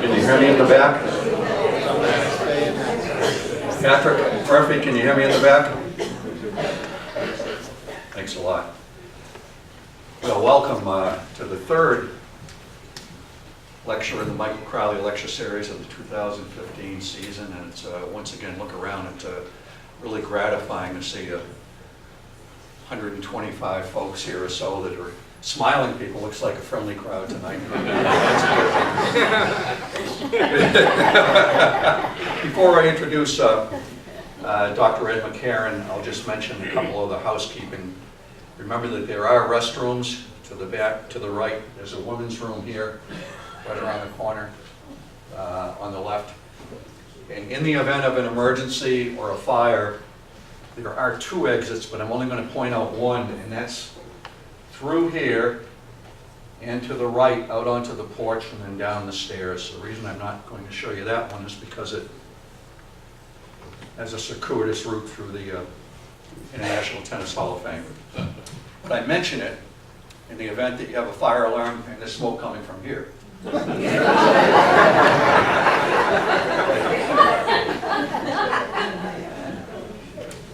Can you hear me in the back? Patrick Murphy, can you hear me in the back? Thanks a lot. Well, welcome to the third lecture in the Michael Crowley lecture series of the 2015 season, and it's once again, look around, it's really gratifying to see 125 folks here or so that are smiling people. Looks like a friendly crowd tonight. Before I introduce Dr. Ed McCarron, I'll just mention a couple of the housekeeping. Remember that there are restrooms to the back, to the right. There's a women's room here, right around the corner, on the left. And in the event of an emergency or a fire, there are two exits, but I'm only going to point out one, and that's through here and to the right out onto the porch and then down the stairs. The reason I'm not going to show you that one is because it has a circuitous route through the International Tennis Hall of Fame. But I mention it in the event that you have a fire alarm and there's smoke coming from here.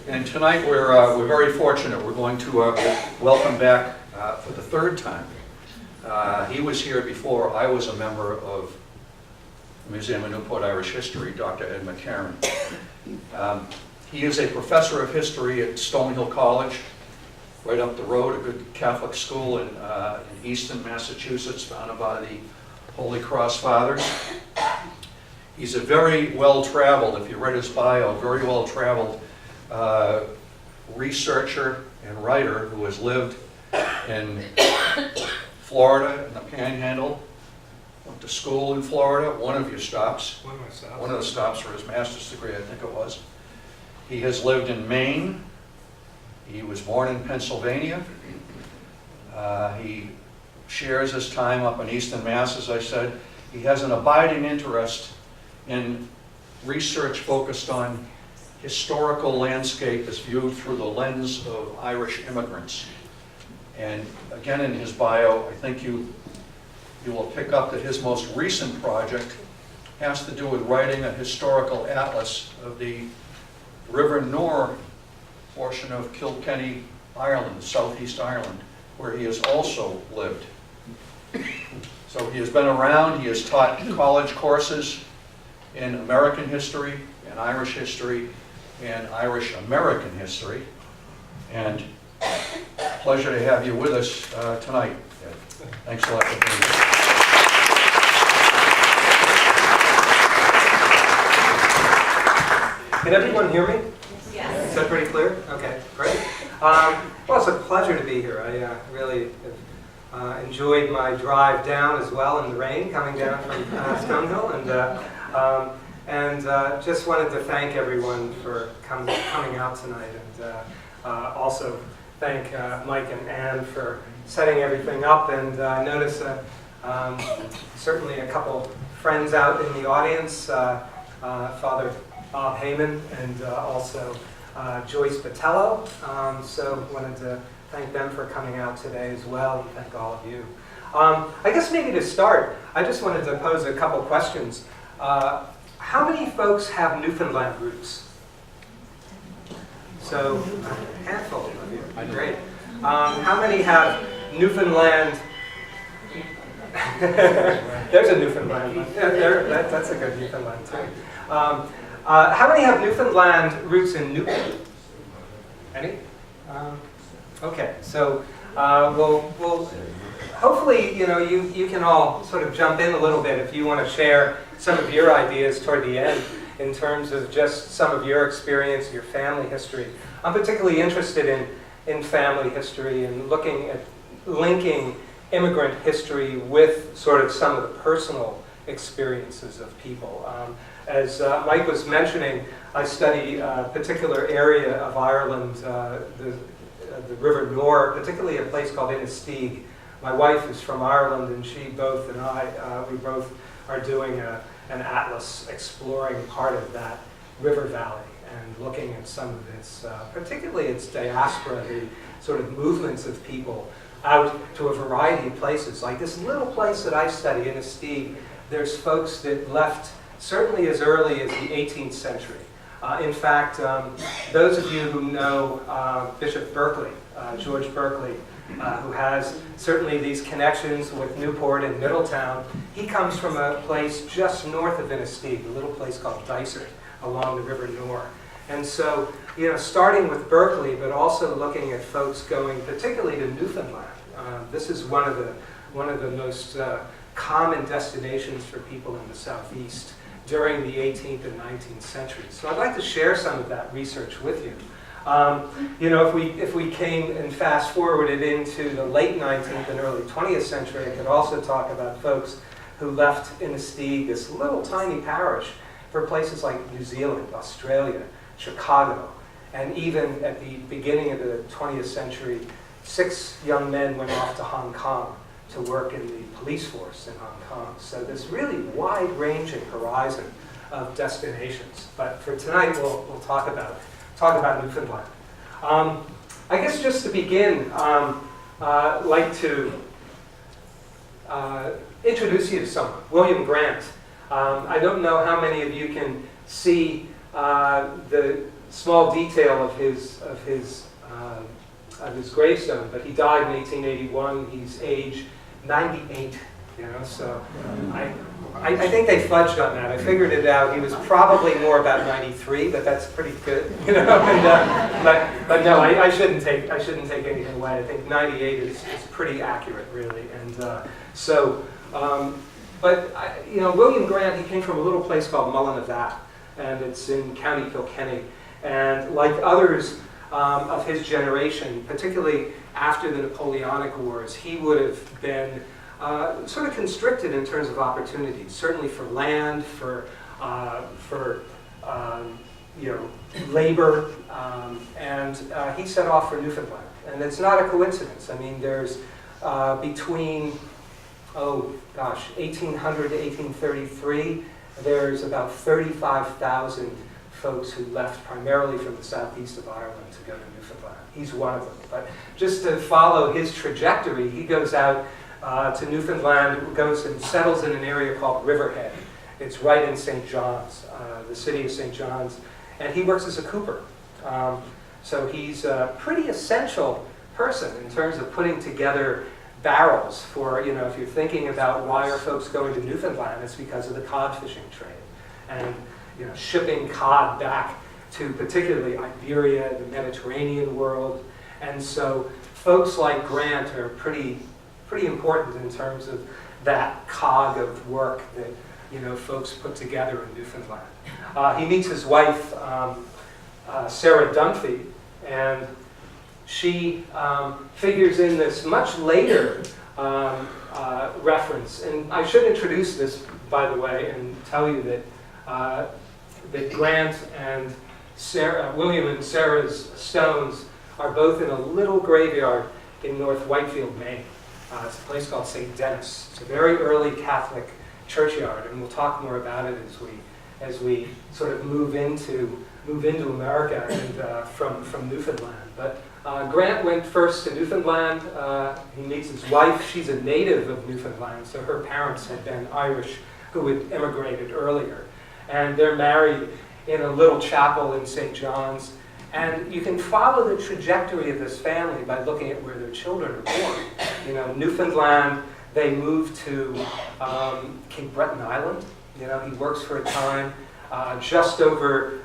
And tonight we're very fortunate. We're going to welcome back for the third time. He was here before I was a member of the Museum of Newport Irish History, Dr. Ed McCarron. He is a professor of history at Stonehill College, right up the road, a good Catholic school in Easton, Massachusetts, founded by the Holy Cross Fathers. He's a very well-traveled, if you read his bio, very well-traveled researcher and writer who has lived in Florida, in the Panhandle, went to school in Florida, one of your stops. One of my stops. One of the stops for his master's degree, I think it was. He has lived in Maine. He was born in Pennsylvania. He shares his time up in Easton, Mass, as I said. He has an abiding interest in research focused on historical landscape as viewed through the lens of Irish immigrants. And again, in his bio, I think you will pick up that his most recent project has to do with writing a historical atlas of the River Nore portion of Kilkenny, Ireland, southeast Ireland, where he has also lived. So he has been around, he has taught college courses in American history and Irish history and Irish American history. And pleasure to have you with us tonight. Thanks a lot for being here. Can everyone hear me? Yes. Is that pretty clear? Okay, great. Well, it's a pleasure to be here. I really have enjoyed my drive down as well in the rain, coming down from Stonehill, and just wanted to thank everyone for coming out tonight, and also thank Mike and Ann for setting everything up. And I notice certainly a couple friends out in the audience, Father Bob Heyman and also Joyce Botello. So wanted to thank them for coming out today as well, and thank all of you. I guess maybe to start, I just wanted to pose a couple questions. How many folks have Newfoundland roots? So, a handful of you. Great. How many have Newfoundland? There's a Newfoundland one. Yeah, that's a good Newfoundland too. How many have Newfoundland roots in Newport? Any? Okay, so we'll hopefully you can all sort of jump in a little bit if you want to share some of your ideas toward the end in terms of just some of your experience, your family history. I'm particularly interested in family history and looking at linking immigrant history with sort of some of the personal experiences of people. As Mike was mentioning, I study a particular area of Ireland, the River Nore, particularly a place called Innisteag. My wife is from Ireland, and she both and I, we both are doing an atlas exploring part of that river valley and looking at some of its, particularly its diaspora, the sort of movements of people out to a variety of places. Like this little place that I study, Innisteag, there's folks that left certainly as early as the 18th century. In fact, those of you who know Bishop Berkeley, George Berkeley, who has certainly these connections with Newport and Middletown, he comes from a place just north of Innisfree, a little place called Dysart, along the River Nore. And so, you know, starting with Berkeley, but also looking at folks going particularly to Newfoundland. This is one of the most common destinations for people in the Southeast during the 18th and 19th centuries. So I'd like to share some of that research with you. You know, if we came and fast forwarded into the late 19th and early 20th century, I could also talk about folks who left Innisfree, this little tiny parish, for places like New Zealand, Australia, Chicago, and even at the beginning of the 20th century, 6 young men went off to Hong Kong to work in the police force in Hong Kong. So this really wide-ranging horizon of destinations. But for tonight, we'll talk about Newfoundland. I guess just to begin, I'd like to introduce you to someone, William Grant. I don't know how many of you can see the small detail of his gravestone, but he died in 1881. He's age 98. You know, so I think they fudged on that. I figured it out. He was probably more about 93, but that's pretty good. You know, and, but no, I shouldn't take anything away. I think 98 is pretty accurate, really. And you know, William Grant, he came from a little place called Mullinavat, and it's in County Kilkenny. And like others of his generation, particularly after the Napoleonic Wars, he would have been sort of constricted in terms of opportunities, certainly for land, for you know, labor, and he set off for Newfoundland. And it's not a coincidence. I mean, there's between 1800 to 1833, there's about 35,000 folks who left primarily from the southeast of Ireland to go to Newfoundland. He's one of them. But just to follow his trajectory, he goes out to Newfoundland, goes and settles in an area called Riverhead. It's right in St. John's, the city of St. John's, and he works as a cooper. So he's a pretty essential person in terms of putting together barrels for, you know, if you're thinking about why are folks going to Newfoundland, it's because of the cod fishing trade. And, you know, shipping cod back to particularly Iberia, the Mediterranean world. And so folks like Grant are pretty important in terms of that cog of work that, you know, folks put together in Newfoundland. He meets his wife, Sarah Dunphy, and she figures in this much later reference. And I should introduce this, by the way, and tell you that that Grant and William and Sarah's stones are both in a little graveyard in North Whitefield, Maine. It's a place called St. Denis. It's a very early Catholic churchyard, and we'll talk more about it as we sort of move into America and from Newfoundland. But Grant went first to Newfoundland. He meets his wife. She's a native of Newfoundland, so her parents had been Irish who had immigrated earlier. And they're married in a little chapel in St. John's. And you can follow the trajectory of this family by looking at where their children are born. You know, Newfoundland, they moved to Cape Breton Island. You know, he works for a time just over,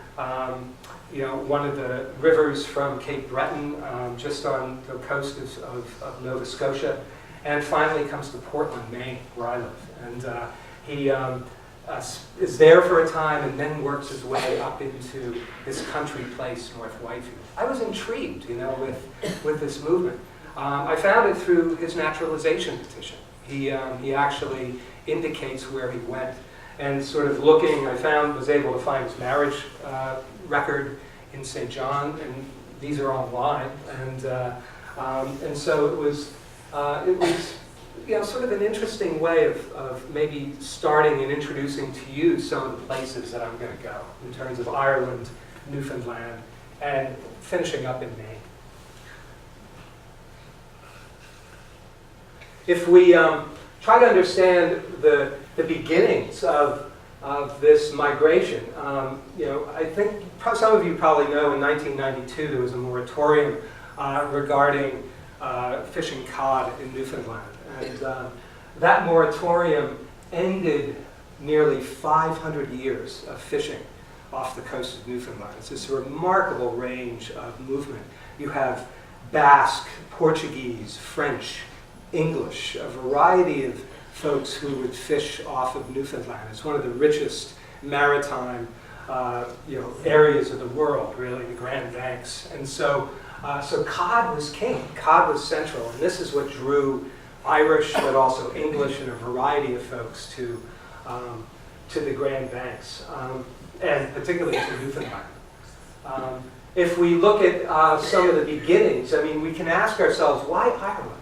you know, one of the rivers from Cape Breton, just on the coast of Nova Scotia, and finally comes to Portland, Maine, where I live. And he is there for a time and then works his way up into this country place, North Whitefield. I was intrigued, you know, with this movement. I found it through his naturalization petition. He actually indicates where he went. And sort of looking, was able to find his marriage record in St. John, and these are online. And so it was you know, sort of an interesting way of maybe starting and introducing to you some of the places that I'm going to go in terms of Ireland, Newfoundland, and finishing up in Maine. If we try to understand the the beginnings of this migration. I think some of you probably know in 1992 there was a moratorium regarding fishing cod in Newfoundland. And that moratorium ended nearly 500 years of fishing off the coast of Newfoundland. It's this remarkable range of movement. You have Basque, Portuguese, French, English, a variety of folks who would fish off of Newfoundland. It's one of the richest maritime areas of the world, really, the Grand Banks. And so cod was king, cod was central, and this is what drew Irish, but also English and a variety of folks to the Grand Banks, and particularly to Newfoundland. If we look at some of the beginnings, I mean, we can ask ourselves, why Ireland?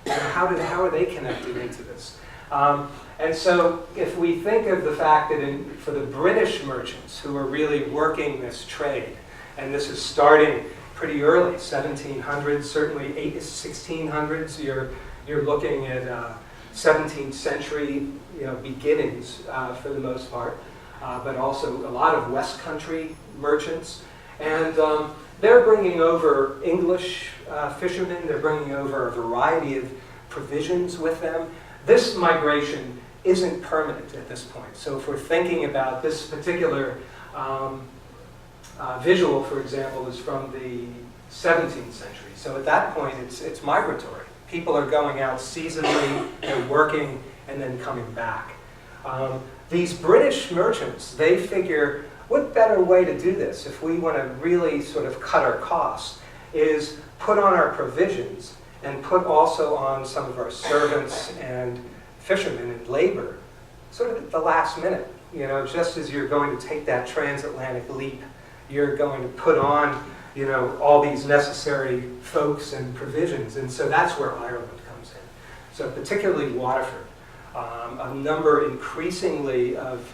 How are they connected into this? And so if we think of the fact that for the British merchants who are really working this trade, and this is starting pretty early, 1700s, certainly 1600s, you're looking at 17th century beginnings for the most part, but also a lot of West Country merchants. And they're bringing over English fishermen, they're bringing over a variety of provisions with them. This migration isn't permanent at this point. So if we're thinking about this particular visual, for example, is from the 17th century. So at that point, it's migratory. People are going out seasonally, they're working, and then coming back. These British merchants, they figure, what better way to do this if we want to really sort of cut our costs is put on our provisions and put also on some of our servants and fishermen and labor sort of at the last minute. Just as you're going to take that transatlantic leap, you're going to put on all these necessary folks and provisions. And so that's where Ireland comes in. So particularly Waterford, a number increasingly of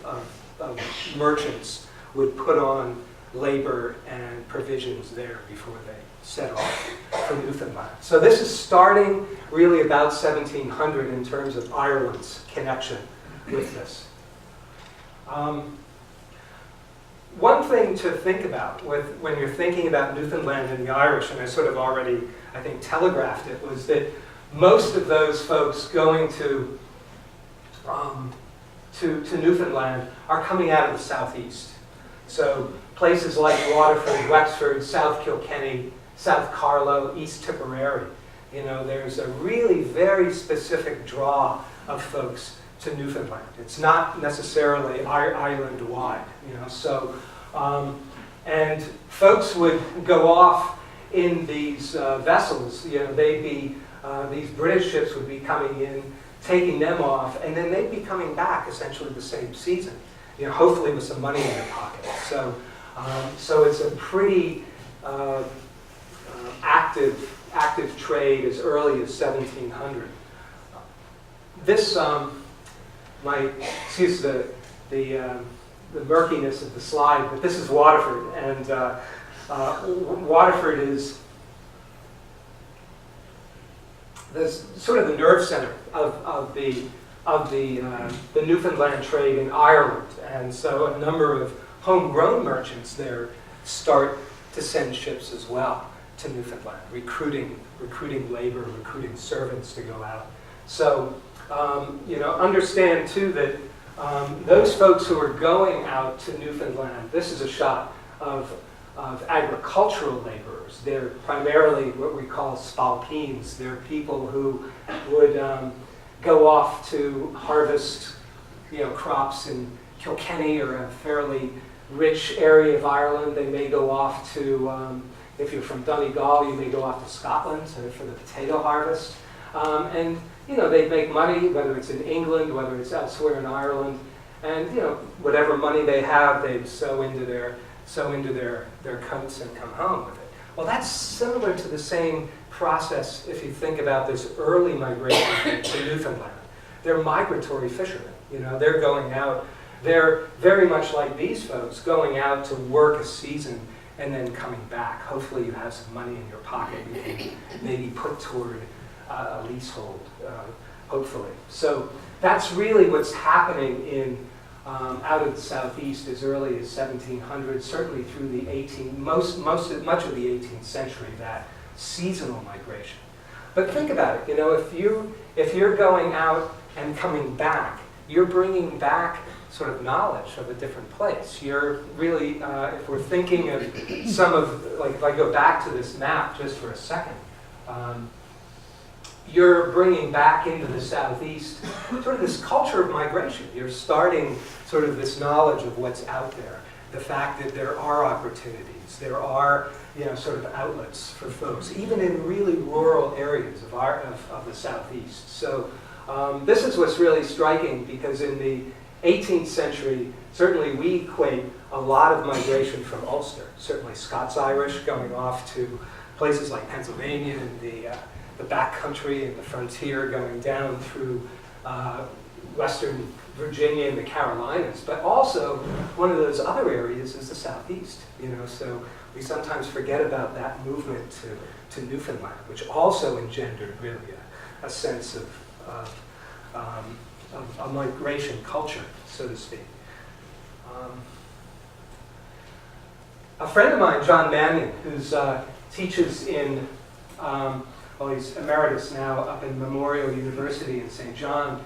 merchants would put on labor and provisions there before they set off for Newfoundland. So this is starting really about 1700 in terms of Ireland's connection with this. One thing to think about when you're thinking about Newfoundland and the Irish, and I sort of already, I think, telegraphed it, was that most of those folks going to Newfoundland are coming out of the southeast. So places like Waterford, Wexford, South Kilkenny, South Carlow, East Tipperary. There's a really very specific draw of folks to Newfoundland. It's not necessarily island-wide, and folks would go off in these vessels. These British ships would be coming in, taking them off, and then they'd be coming back essentially the same season. Hopefully with some money in their pocket. So it's a pretty active trade as early as 1700. This might excuse the murkiness of the slide, but this is Waterford, and Waterford is sort of the nerve center of the Newfoundland trade in Ireland. And so a number of homegrown merchants there start to send ships as well to Newfoundland, recruiting labor, recruiting servants to go out. So, understand too that those folks who are going out to Newfoundland, this is a shot of agricultural laborers. They're primarily what we call spalpeens. They're people who would go off to harvest, crops in Kilkenny or a fairly rich area of Ireland. They may go off to, if you're from Donegal, you may go off to Scotland for the potato harvest. And they make money, whether it's in England, whether it's elsewhere in Ireland, and whatever money they have, they sew into their coats and come home with it. Well, that's similar to the same process if you think about this early migration to Newfoundland. They're migratory fishermen. They're going out. They're very much like these folks, going out to work a season and then coming back. Hopefully you have some money in your pocket you can maybe put toward a leasehold hopefully. So that's really what's happening in out of the southeast as early as 1700, certainly through the much of the 18th century, that seasonal migration. But think about it, if you're going out and coming back, you're bringing back sort of knowledge of a different place. You're really, if we're thinking of some of, like if I go back to this map just for a second, you're bringing back into the southeast sort of this culture of migration. You're starting sort of this knowledge of what's out there, the fact that there are opportunities, there are sort of outlets for folks, even in really rural areas of the southeast. So this is what's really striking, because in the 18th century, certainly we equate a lot of migration from Ulster, certainly Scots-Irish going off to places like Pennsylvania and the backcountry and the frontier, going down through western Virginia and the Carolinas. But also, one of those other areas is the southeast. So we sometimes forget about that movement to Newfoundland, which also engendered really a sense of a migration culture, so to speak. A friend of mine, John Mannion, who teaches in he's emeritus now up in Memorial University in St. John.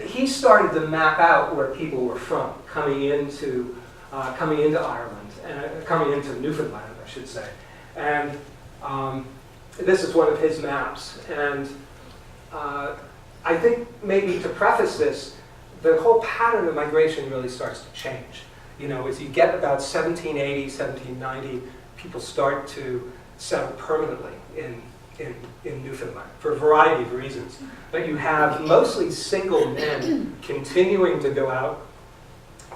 He started to map out where people were from, coming into Ireland, and coming into Newfoundland, I should say. And this is one of his maps. And I think maybe to preface this, the whole pattern of migration really starts to change. As you get about 1780, 1790, people start to settle permanently in Newfoundland for a variety of reasons. But you have mostly single men continuing to go out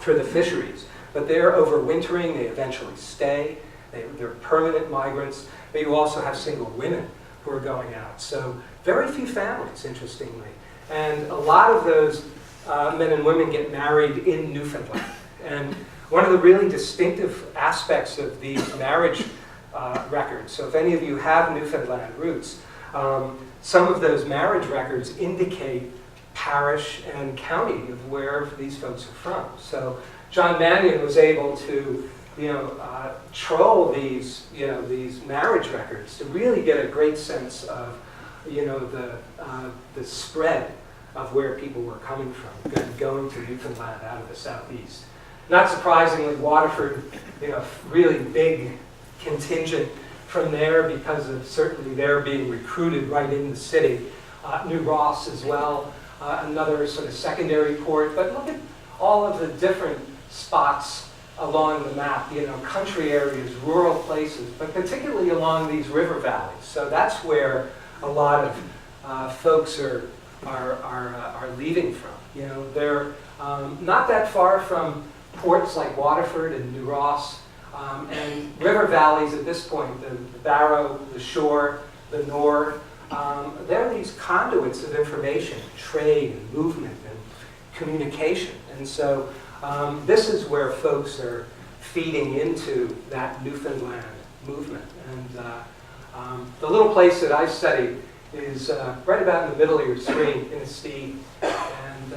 for the fisheries. But they're overwintering, they eventually stay, they're permanent migrants. But you also have single women who are going out. So very few families, interestingly. And a lot of those men and women get married in Newfoundland. And one of the really distinctive aspects of these marriage records, so if any of you have Newfoundland roots, some of those marriage records indicate parish and county of where these folks are from. So John Mannion was able to troll these marriage records to really get a great sense of the spread of where people were coming from, going to Newfoundland out of the southeast. Not surprisingly, Waterford, really big contingent from there because of certainly they're being recruited right in the city. New Ross as well, another sort of secondary port. But look at all of the different spots along the map, country areas, rural places, but particularly along these river valleys. So that's where a lot of folks are leaving from. They're not that far from ports like Waterford and New Ross, and river valleys at this point, the Barrow, the Shore, the Nore, they're these conduits of information, trade, and movement, and communication. And so this is where folks are feeding into that Newfoundland movement. And the little place that I studied is right about in the middle of your screen in Estee. And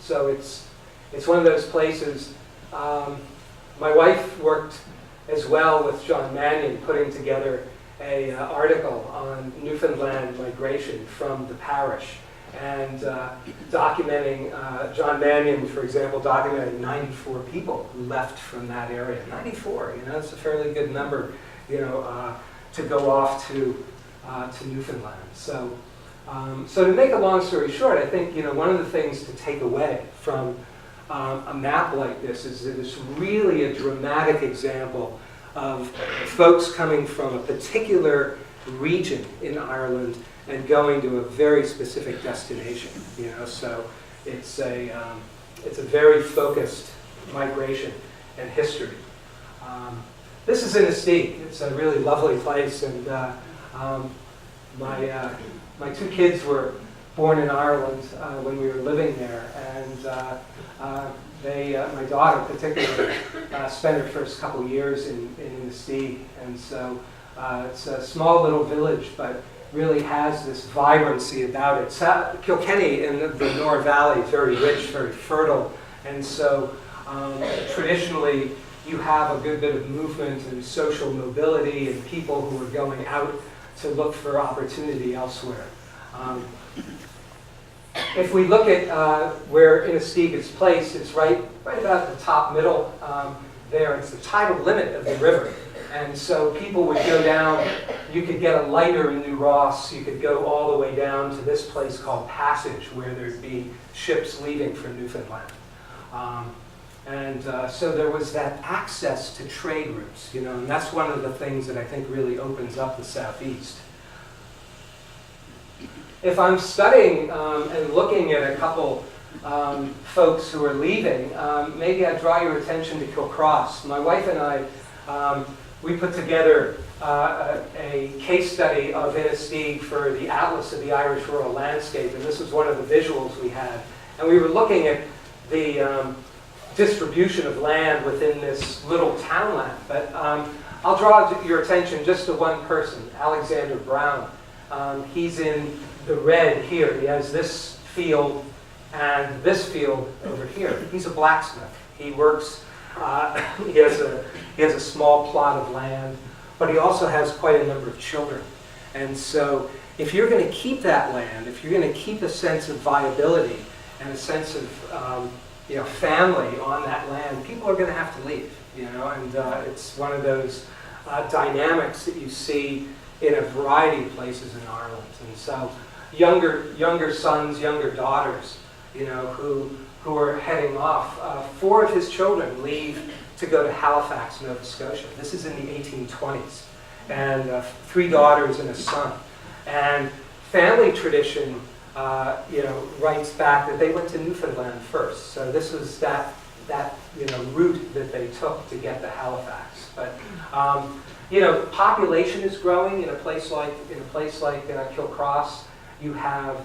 so it's one of those places. My wife worked as well with John Mannion, putting together an article on Newfoundland migration from the parish, and documenting, John Mannion, for example, documented 94 people who left from that area. 94, it's a fairly good number, to go off to Newfoundland. So to make a long story short, I think, one of the things to take away from a map like this is that it's really a dramatic example of folks coming from a particular region in Ireland and going to a very specific destination. So it's a very focused migration and history. This is in Estee. It's a really lovely place, and my two kids were born in Ireland when we were living there, and my daughter particularly spent her first couple years in Estee, and so it's a small little village, but really has this vibrancy about it. Kilkenny in the Nore Valley is very rich, very fertile, and so traditionally you have a good bit of movement and social mobility and people who are going out to look for opportunity elsewhere. If we look at where Inistigues is placed, it's right about the top middle there. It's the tidal limit of the river. And so people would go down, you could get a lighter in New Ross, you could go all the way down to this place called Passage, where there'd be ships leaving from Newfoundland. So there was that access to trade routes, you know, and that's one of the things that I think really opens up the Southeast. If I'm studying and looking at a couple folks who are leaving, maybe I'd draw your attention to Kilcross. My wife and I, we put together a case study of Inistigues for the Atlas of the Irish Rural Landscape, and this was one of the visuals we had. And we were looking at the distribution of land within this little townland. But I'll draw your attention just to one person, Alexander Brown. He's in the red here. He has this field and this field over here. He's a blacksmith. He works, he has a small plot of land, but he also has quite a number of children. And so if you're going to keep that land, if you're going to keep a sense of viability and a sense of family on that land, people are going to have to leave, you know, and it's one of those dynamics that you see in a variety of places in Ireland. And so younger sons, younger daughters, you know, who are heading off. 4 of his children leave to go to Halifax, Nova Scotia. This is in the 1820s. And 3 daughters and a son. And family tradition, writes back that they went to Newfoundland first. So this was that route that they took to get to Halifax. But population is growing in a place like Kilcross. You have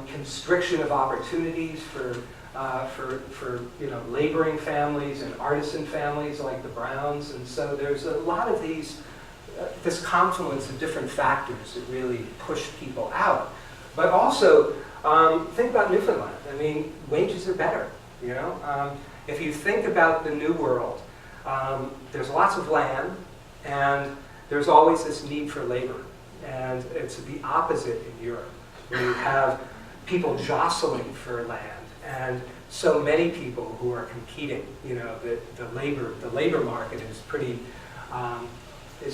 constriction of opportunities for laboring families and artisan families like the Browns, and so there's a lot of this confluence of different factors that really push people out. But also, think about Newfoundland. I mean, wages are better, you know? If you think about the New World, there's lots of land, and there's always this need for labor. And it's the opposite in Europe, where you have people jostling for land, and so many people who are competing. You know, the labor market is pretty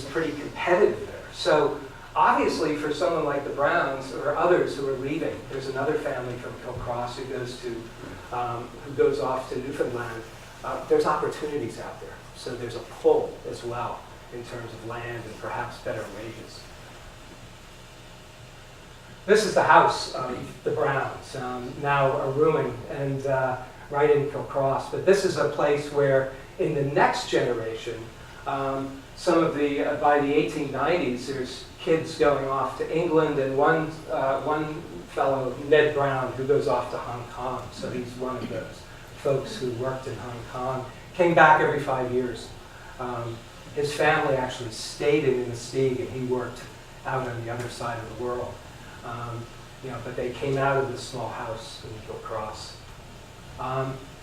competitive there. So obviously, for someone like the Browns or others who are leaving, there's another family from Kilcross who goes off to Newfoundland. There's opportunities out there, so there's a pull as well in terms of land and perhaps better wages. This is the house of the Browns, now a ruin, and right in Kilcross. But this is a place where, in the next generation, by the 1890s, there's kids going off to England, and one fellow, Ned Brown, who goes off to Hong Kong. So he's one of those folks who worked in Hong Kong, came back every 5 years. His family actually stayed in Inistigues, and he worked out on the other side of the world. But they came out of this small house in Kilcross.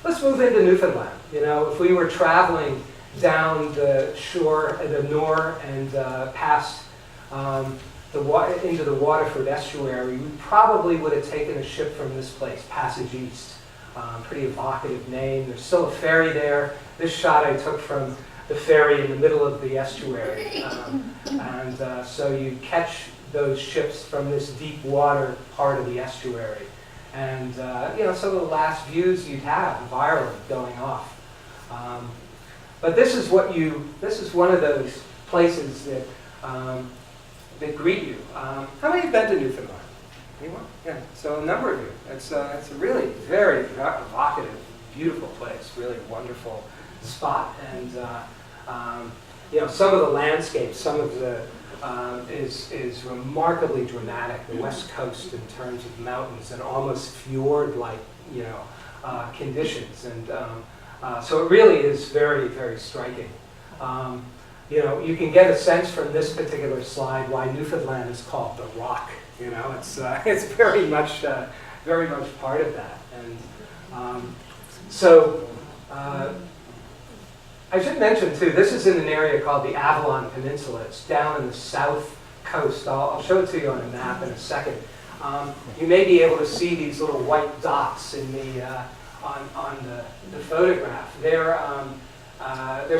Let's move into Newfoundland. You know, if we were traveling down the shore, the Nore, and past into the Waterford estuary, we probably would have taken a ship from this place, Passage East. Pretty evocative name. There's still a ferry there. This shot I took from the ferry in the middle of the estuary. So you catch those ships from this deep water part of the estuary. And some of the last views you'd have of Ireland going off. But this is one of those places that greet you. How many have been to Newfoundland? Anyone? Yeah, so a number of you. It's a really very evocative, beautiful place, really wonderful spot. And some of the landscapes, some of the is remarkably dramatic. The west coast in terms of mountains and almost fjord-like, conditions, and so it really is very, very striking. you can get a sense from this particular slide why Newfoundland is called the Rock. It's very much part of that. And I should mention too, this is in an area called the Avalon Peninsula. It's down in the south coast. I'll show it to you on a map in a second. You may be able to see these little white dots in on the photograph. They're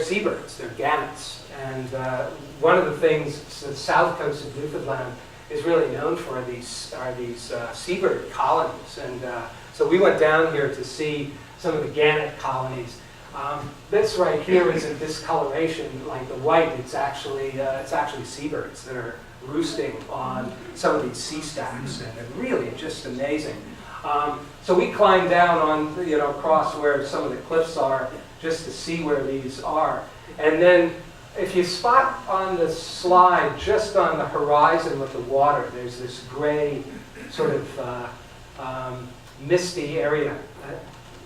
seabirds. They're gannets. And one of the things the south coast of Newfoundland is really known for are these seabird colonies. And so we went down here to see some of the gannet colonies. This right here is a discoloration, like the white. It's actually seabirds that are roosting on some of these sea stacks, and they're really just amazing. So we climbed down on across where some of the cliffs are just to see where these are, and then if you spot on the slide just on the horizon with the water, there's this gray sort of misty area.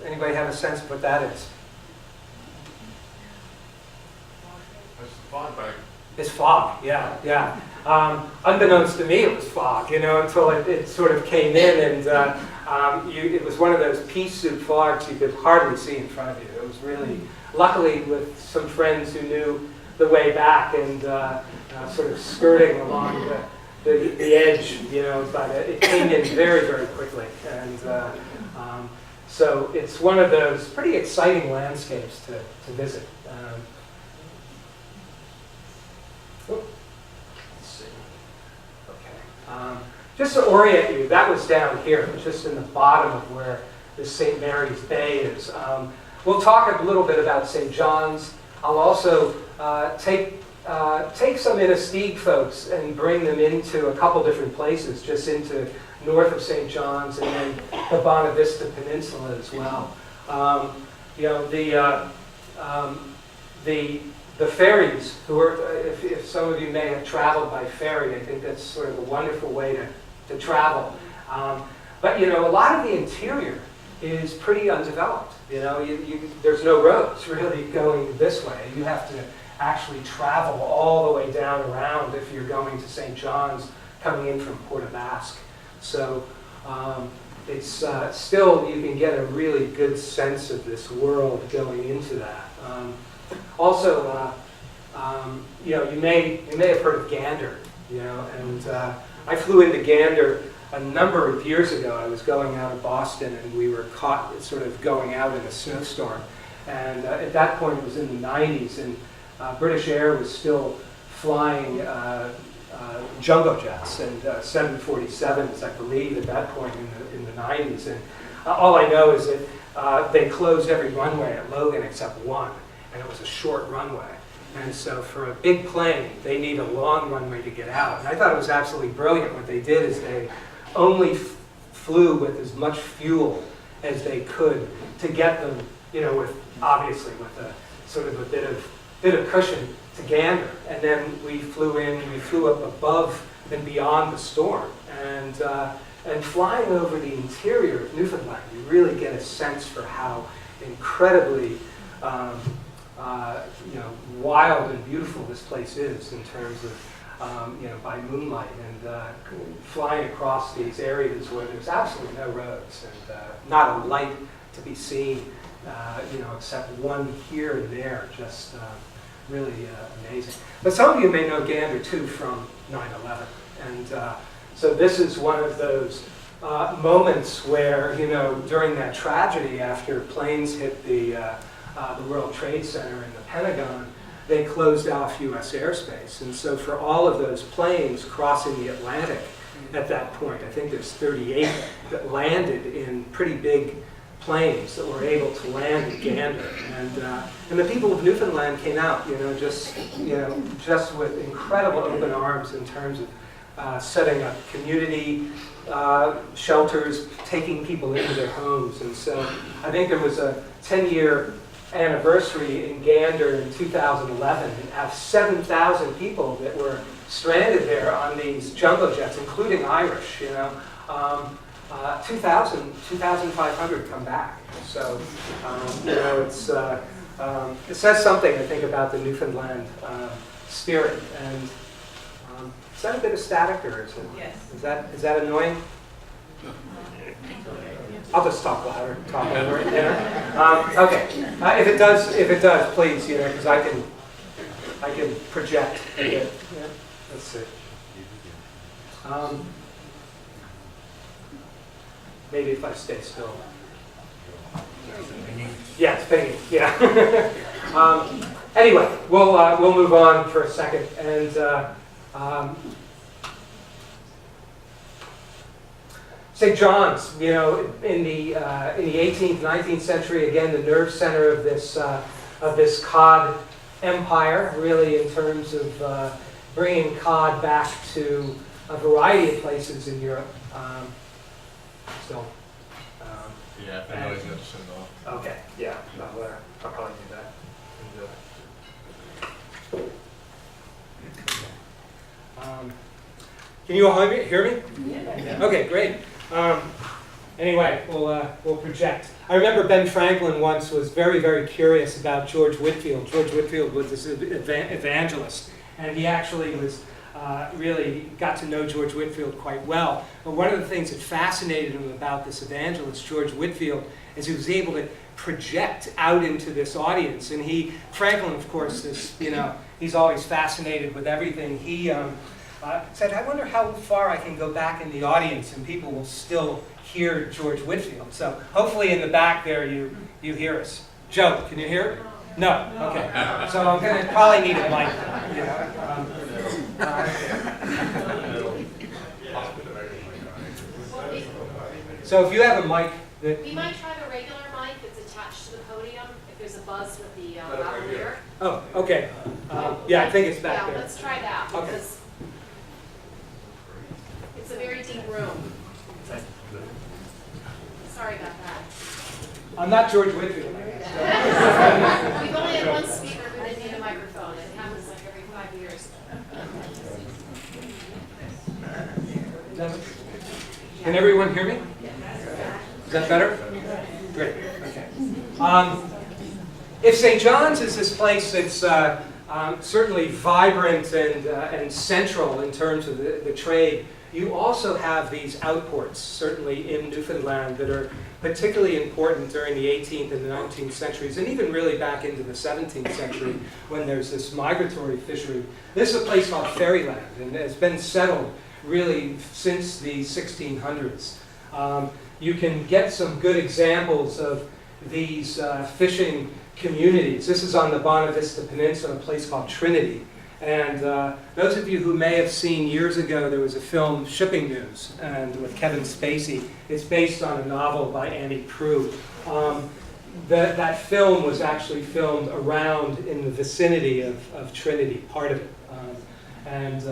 Anybody have a sense of what that is? That's the fog bag. It's fog, yeah. Unbeknownst to me, it was fog, until it sort of came in, and it was one of those pea soup fogs you could hardly see in front of you. It was really, luckily with some friends who knew the way back and sort of skirting along the edge, but it came in very, very quickly. And so it's one of those pretty exciting landscapes to visit. Let's see. Okay. Just to orient you, that was down here, just in the bottom of where the St. Mary's Bay is. We'll talk a little bit about St. John's. I'll also take some Innistig folks and bring them into a couple different places, just into north of St. John's and then the Bonavista Peninsula as well. The ferries, if some of you may have traveled by ferry, I think that's sort of a wonderful way to travel. But a lot of the interior is pretty undeveloped. There's no roads really going this way. You have to actually travel all the way down around if you're going to St. John's coming in from Port aux Basques. So it's still, you can get a really good sense of this world going into that. Also, you may have heard of Gander, and I flew into Gander a number of years ago. I was going out of Boston, and we were caught sort of going out in a snowstorm. And at that point, it was in the 90s, and British Air was still flying jumbo jets and 747s, I believe, at that point in the 90s. And all I know is that they closed every runway at Logan except one, and it was a short runway. And so for a big plane, they need a long runway to get out. And I thought it was absolutely brilliant. What they did is they only flew with as much fuel as they could to get them, obviously with a sort of a bit of cushion to Gander. And then we flew up above and beyond the storm. And flying over the interior of Newfoundland, you really get a sense for how incredibly wild and beautiful this place is in terms of, by moonlight and flying across these areas where there's absolutely no roads and not a light to be seen, except one here and there, just really amazing. But some of you may know Gander too from 9/11, and so this is one of those moments where, during that tragedy after planes hit the World Trade Center and the Pentagon, they closed off U.S. airspace. And so for all of those planes crossing the Atlantic at that point, I think there's 38 that landed in pretty big planes that were able to land at Gander. And the people of Newfoundland came out, just with incredible open arms in terms of setting up community shelters, taking people into their homes. And so I think there was a 10-year anniversary in Gander in 2011, and have 7,000 people that were stranded there on these jumbo jets, including Irish. 2,500 come back. So it's It says something, I think, about the Newfoundland spirit. And is that a bit of static, or is it? Yes. Is that annoying? I'll just talk louder, talk over it. Okay. If it does, please, because I can project a bit. Yeah. Let's see. Maybe if I stay still. Yeah, it's pinging. Yeah. Anyway, we'll move on for a second, and St. John's, in the 18th, 19th century, again, the nerve center of this cod empire, really, in terms of bringing cod back to a variety of places in Europe. Yeah, I know he's going to send off. Okay, yeah, I'll probably do that. Can you all hear me? Yeah. Okay, great. Anyway, we'll project. I remember Ben Franklin once was very, very curious about George Whitefield. George Whitefield was this evangelist, and he actually was really got to know George Whitefield quite well. But one of the things that fascinated him about this evangelist, George Whitefield, is he was able to project out into this audience. And Franklin, of course, he's always fascinated with everything. He said, I wonder how far I can go back in the audience and people will still hear George Whitefield. So hopefully in the back there you hear us. Joe, can you hear it? No? Okay. So I'm going to probably need a mic. So if you have a mic that... We might try the regular mic that's attached to the podium if there's a buzz with the lavalier. Oh, okay. Yeah, I think it's back Yeah, there. let's try that Okay. because it's a very deep room. Sorry about that. I'm not George Whitefield. We've only had one speaker who didn't need a microphone. It happens like every 5 years. Can everyone hear me? Is that better? Great. Okay. If St. John's is this place that's certainly vibrant and central in terms of the trade, you also have these outports, certainly in Newfoundland, that are particularly important during the 18th and the 19th centuries, and even really back into the 17th century when there's this migratory fishery. This is a place called Fairyland, and it's been settled really since the 1600s. You can get some good examples of these fishing communities. This is on the Bonavista Peninsula, a place called Trinity. And those of you who may have seen years ago, there was a film, Shipping News, and with Kevin Spacey. It's based on a novel by Annie Proulx. That film was actually filmed around in the vicinity of Trinity, part of it. And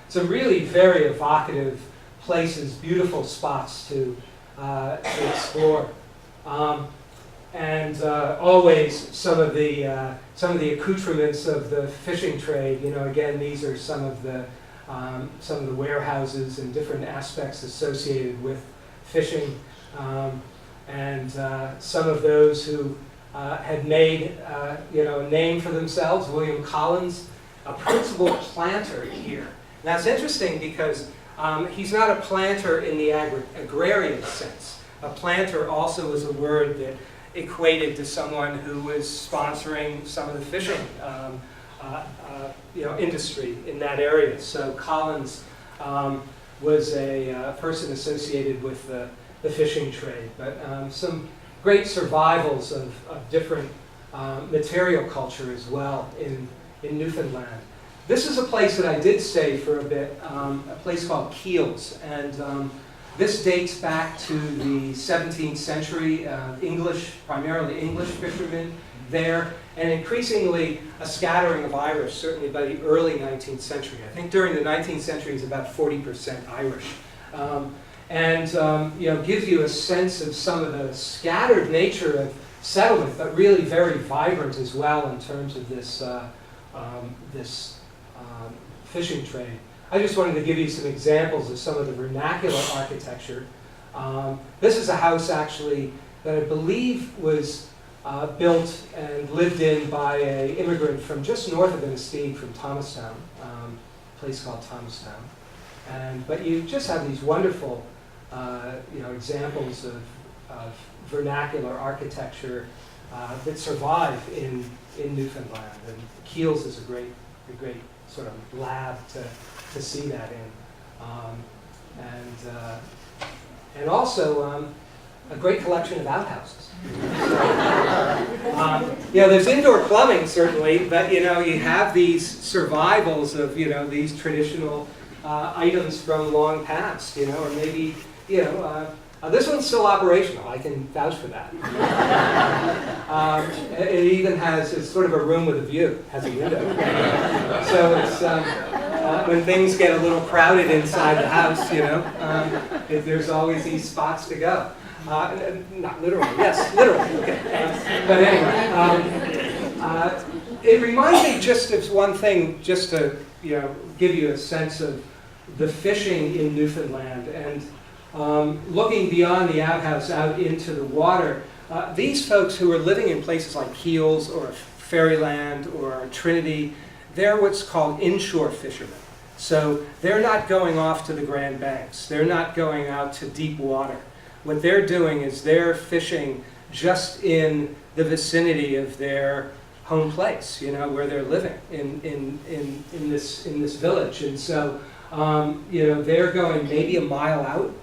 some really very evocative places, beautiful spots to explore. And always some of the accoutrements of the fishing trade. Again, these are some of the warehouses and different aspects associated with fishing, and some of those who had made a name for themselves. William Collins, a principal planter here. Now it's interesting because he's not a planter in the agrarian sense. A planter also is a word that equated to someone who was sponsoring some of the fishing industry in that area. So Collins was a person associated with the fishing trade. But some great survivals of different material culture as well in Newfoundland. This is a place that I did stay for a bit, a place called Keels. And this dates back to the 17th century, primarily English fishermen there, and increasingly a scattering of Irish, certainly by the early 19th century. I think during the 19th century it was about 40% Irish. Gives you a sense of some of the scattered nature of settlement, but really very vibrant as well in terms of this fishing trade. I just wanted to give you some examples of some of the vernacular architecture. This is a house actually that I believe was built and lived in by an immigrant from just north of Innisfree, from Thomastown, a place called Thomastown. But you just have these wonderful examples of vernacular architecture that survive in Newfoundland. And Keels is a great sort of lab to see that in. And also a great collection of outhouses. There's indoor plumbing certainly, but you have these survivals of these traditional items from long past, or maybe this one's still operational. I can vouch for that. It even it's sort of a room with a view, has a window. So it's when things get a little crowded inside the house, there's always these spots to go. Not literally, yes, literally. Okay. But anyway, it reminds me just of one thing, just to give you a sense of the fishing in Newfoundland and looking beyond the outhouse out into the water. These folks who are living in places like Keels or Ferryland or Trinity, they're what's called inshore fishermen. So they're not going off to the Grand Banks. They're not going out to deep water. What they're doing is they're fishing just in the vicinity of their home place, where they're living in this village. And so, they're going maybe a mile out,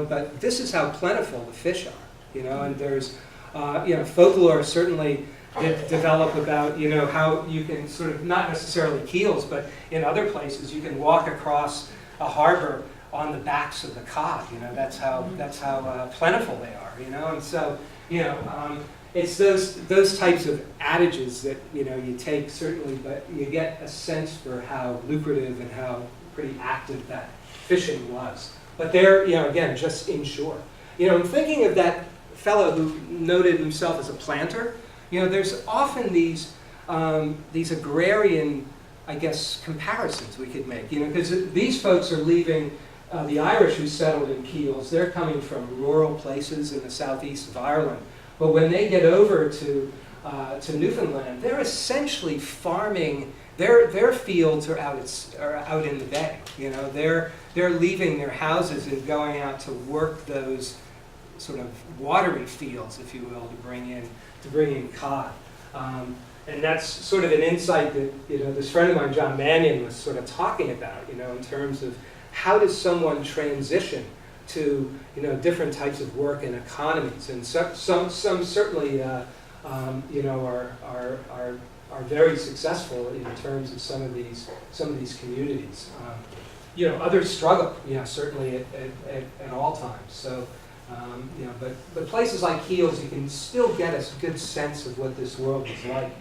but this is how plentiful the fish are, and there's, folklore certainly did develop about, how you can sort of, not necessarily Keels, but in other places, you can walk across a harbor on the backs of the cod. That's how plentiful they are. And so it's those types of adages that you take certainly, but you get a sense for how lucrative and how pretty active that fishing was. But they're again just inshore. I'm thinking of that fellow who noted himself as a planter. There's often these agrarian, I guess, comparisons we could make. Because these folks are leaving. The Irish who settled in Keels, they're coming from rural places in the southeast of Ireland. But when they get over to Newfoundland, they're essentially farming. Their fields are out in the bay. They're leaving their houses and going out to work those sort of watery fields, if you will, to bring in cod. And that's sort of an insight that this friend of mine, John Mannion, was sort of talking about. In terms of how does someone transition to different types of work and economies, and some certainly are very successful in terms of some of these communities. Others struggle, certainly at all times. So but places like Keels, you can still get a good sense of what this world was like.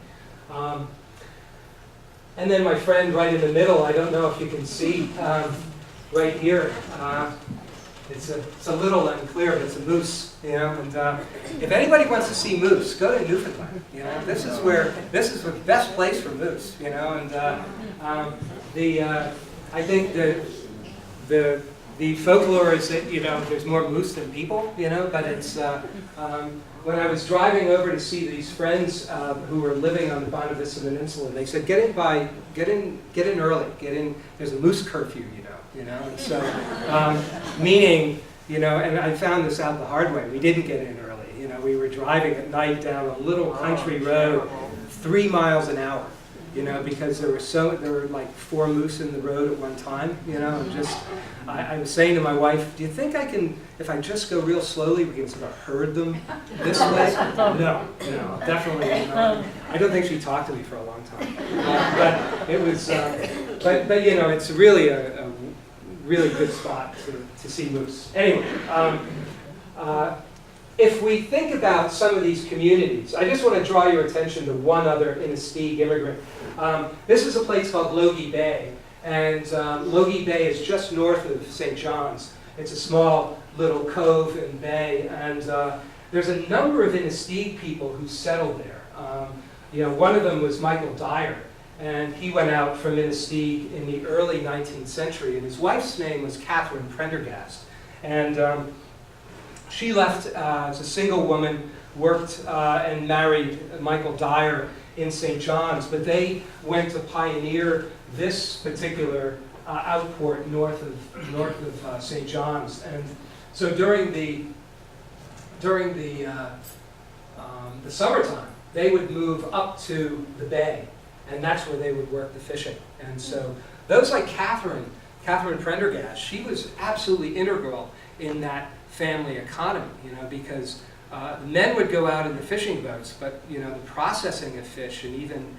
And then my friend right in the middle, I don't know if you can see. Right here, it's a little unclear, but it's a moose, And if anybody wants to see moose, go to Newfoundland. This is the best place for moose. And I think the folklore is that there's more moose than people. But it's when I was driving over to see these friends who were living on the Bonavista Peninsula, they said, get in early, there's a moose curfew, and so, meaning, and I found this out the hard way. We didn't get in early. We were driving at night down a little country road, 3 miles an hour, because there were like 4 moose in the road at one time, and just, I was saying to my wife, do you think I can, if I just go real slowly, we can sort of herd them this way? No, definitely not. I don't think she talked to me for a long time. But it was, but it's really a really good spot to see moose. Anyway, if we think about some of these communities, I just want to draw your attention to one other Innisfree immigrant. This is a place called Logie Bay, and Logie Bay is just north of St. John's. It's a small little cove and bay, and there's a number of Innisfree people who settled there. One of them was Michael Dyer, and he went out from Innisfree in the early 19th century, and his wife's name was Catherine Prendergast. And she left as a single woman worked and married Michael Dyer in St. John's, but they went to pioneer this particular outport north of St. John's. And so during the summertime, they would move up to the bay, and that's where they would work the fishing. And so those like Catherine Prendergast, she was absolutely integral in that family economy, because the men would go out in the fishing boats, but the processing of fish and even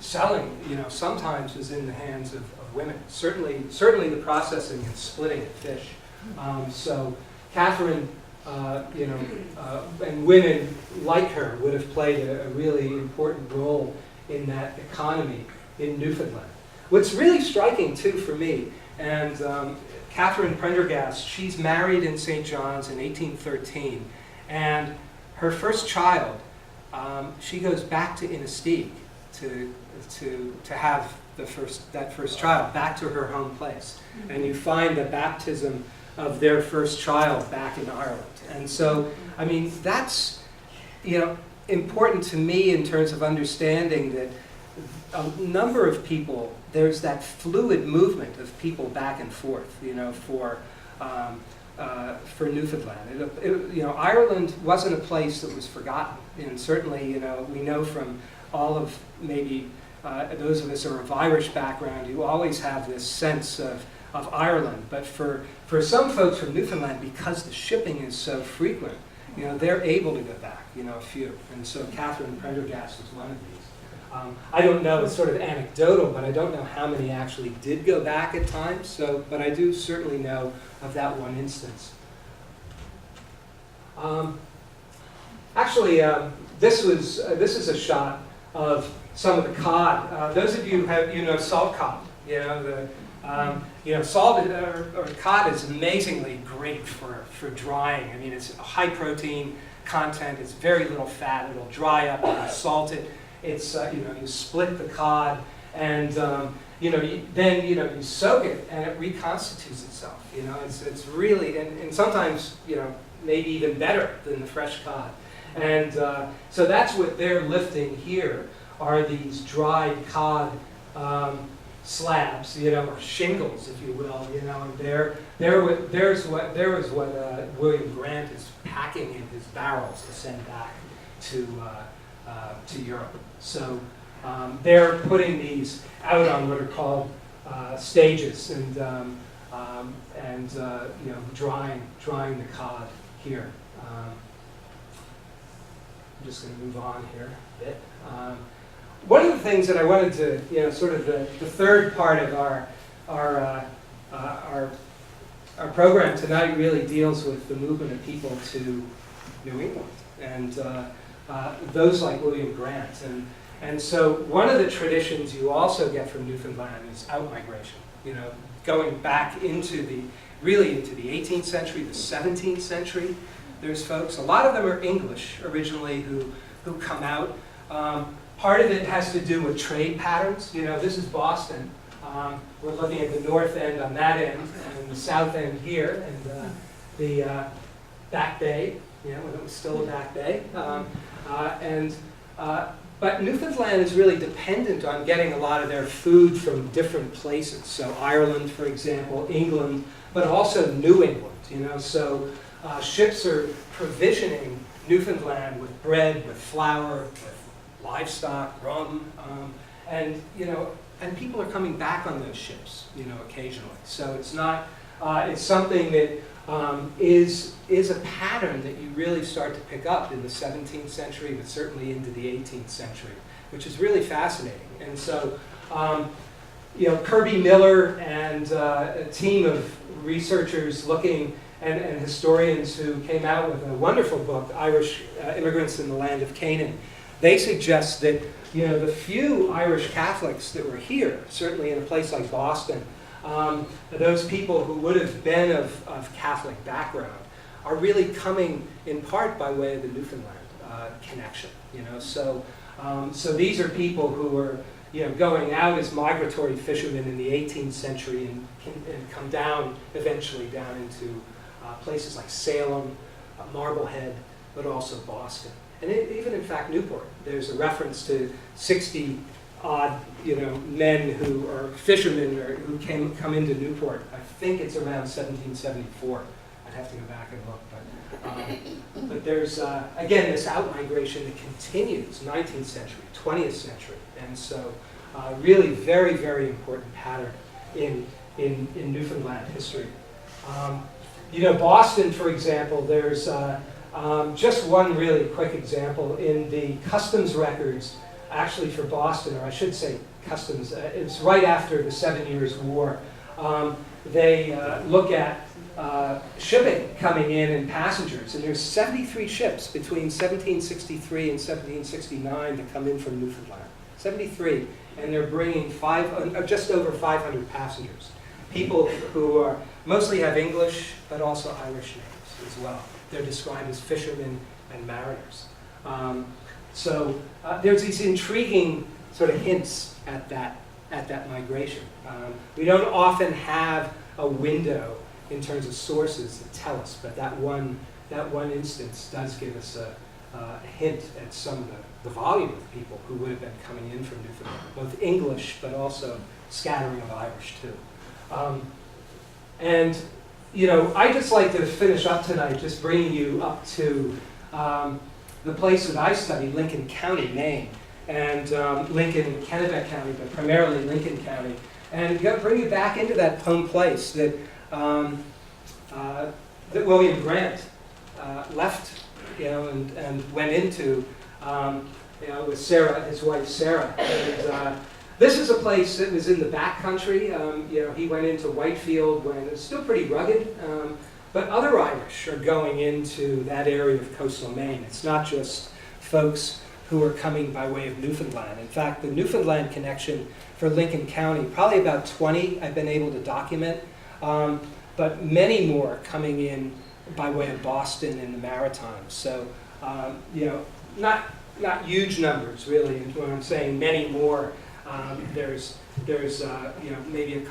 selling, sometimes was in the hands of women. Certainly the processing and splitting of fish. So Catherine, and women like her would have played a really important role in that economy in Newfoundland. What's really striking too for me, and Catherine Prendergast, she's married in St. John's in 1813, and her first child, she goes back to Innistig to have that first child back to her home place, and you find the baptism of their first child back in Ireland. And so, I mean, that's important to me in terms of understanding that a number of people, there's that fluid movement of people back and forth, for Newfoundland. Ireland wasn't a place that was forgotten, and certainly, we know from all of maybe those of us who are of Irish background, you always have this sense of Ireland. But for some folks from Newfoundland, because the shipping is so frequent, they're able to go back, a few. And so Catherine Prendergast was one of these. I don't know, it's sort of anecdotal, but I don't know how many actually did go back at times, but I do certainly know of that one instance. This is a shot of some of the cod. Those of you who know salt cod, salt or cod is amazingly great for drying. I mean, it's a high protein content. It's very little fat. It'll dry up. You salt it. It's you split the cod, and you soak it, and it reconstitutes itself. It's really and sometimes maybe even better than the fresh cod. And so that's what they're lifting here are these dried cod slabs, or shingles, if you will, and there's what William Grant is packing in his barrels to send back to Europe. So they're putting these out on what are called stages and drying the cod here. I'm just going to move on here a bit. One of the things that I wanted to, sort of the third part of our program tonight really deals with the movement of people to New England and those like William Grant. And so one of the traditions you also get from Newfoundland is outmigration. Going back into the 18th century, the 17th century. There's folks, a lot of them are English originally who come out. Part of it has to do with trade patterns. This is Boston. We're looking at the north end on that end, and the south end here, and the Back Bay, when it was still a Back Bay. But Newfoundland is really dependent on getting a lot of their food from different places. So Ireland, for example, England, but also New England. So ships are provisioning Newfoundland with bread, with flour, with livestock, rum, and people are coming back on those ships, occasionally. So it's not, it's something that is a pattern that you really start to pick up in the 17th century, but certainly into the 18th century, which is really fascinating. And so, Kirby Miller and a team of researchers looking and historians who came out with a wonderful book, Irish Immigrants in the Land of Canaan. They suggest that the few Irish Catholics that were here, certainly in a place like Boston, those people who would have been of Catholic background, are really coming in part by way of the Newfoundland connection. So these are people who were going out as migratory fishermen in the 18th century and come down eventually down into places like Salem, Marblehead, but also Boston. And even in fact Newport, there's a reference to 60 odd, men who are fishermen or who come into Newport. I think it's around 1774. I'd have to go back and look, but there's again this outmigration that continues 19th century, 20th century, and so really very, very important pattern in Newfoundland history. Boston, for example, there's just one really quick example in the customs records, actually for Boston, or I should say customs, it's right after the 7 Years' War. They look at shipping coming in and passengers, and there's 73 ships between 1763 and 1769 that come in from Newfoundland. 73, and they're bringing just over 500 passengers. People who mostly have English, but also Irish names as well. They're described as fishermen and mariners. So there's these intriguing sort of hints at that migration. We don't often have a window in terms of sources that tell us, but that one instance does give us a hint at some of the volume of people who would have been coming in from Newfoundland, both English but also scattering of Irish too. And I just like to finish up tonight just bringing you up to the place that I studied, Lincoln County, Maine, and Lincoln and Kennebec County, but primarily Lincoln County, and bring you back into that home place that William Grant left, and went into, with Sarah, his wife Sarah. And this is a place that was in the backcountry. He went into Whitefield when it was still pretty rugged, but other Irish are going into that area of coastal Maine. It's not just folks who are coming by way of Newfoundland. In fact, the Newfoundland connection for Lincoln County, probably about 20 I've been able to document, but many more coming in by way of Boston and the Maritimes. So, not huge numbers really. When I'm saying many more, there's maybe a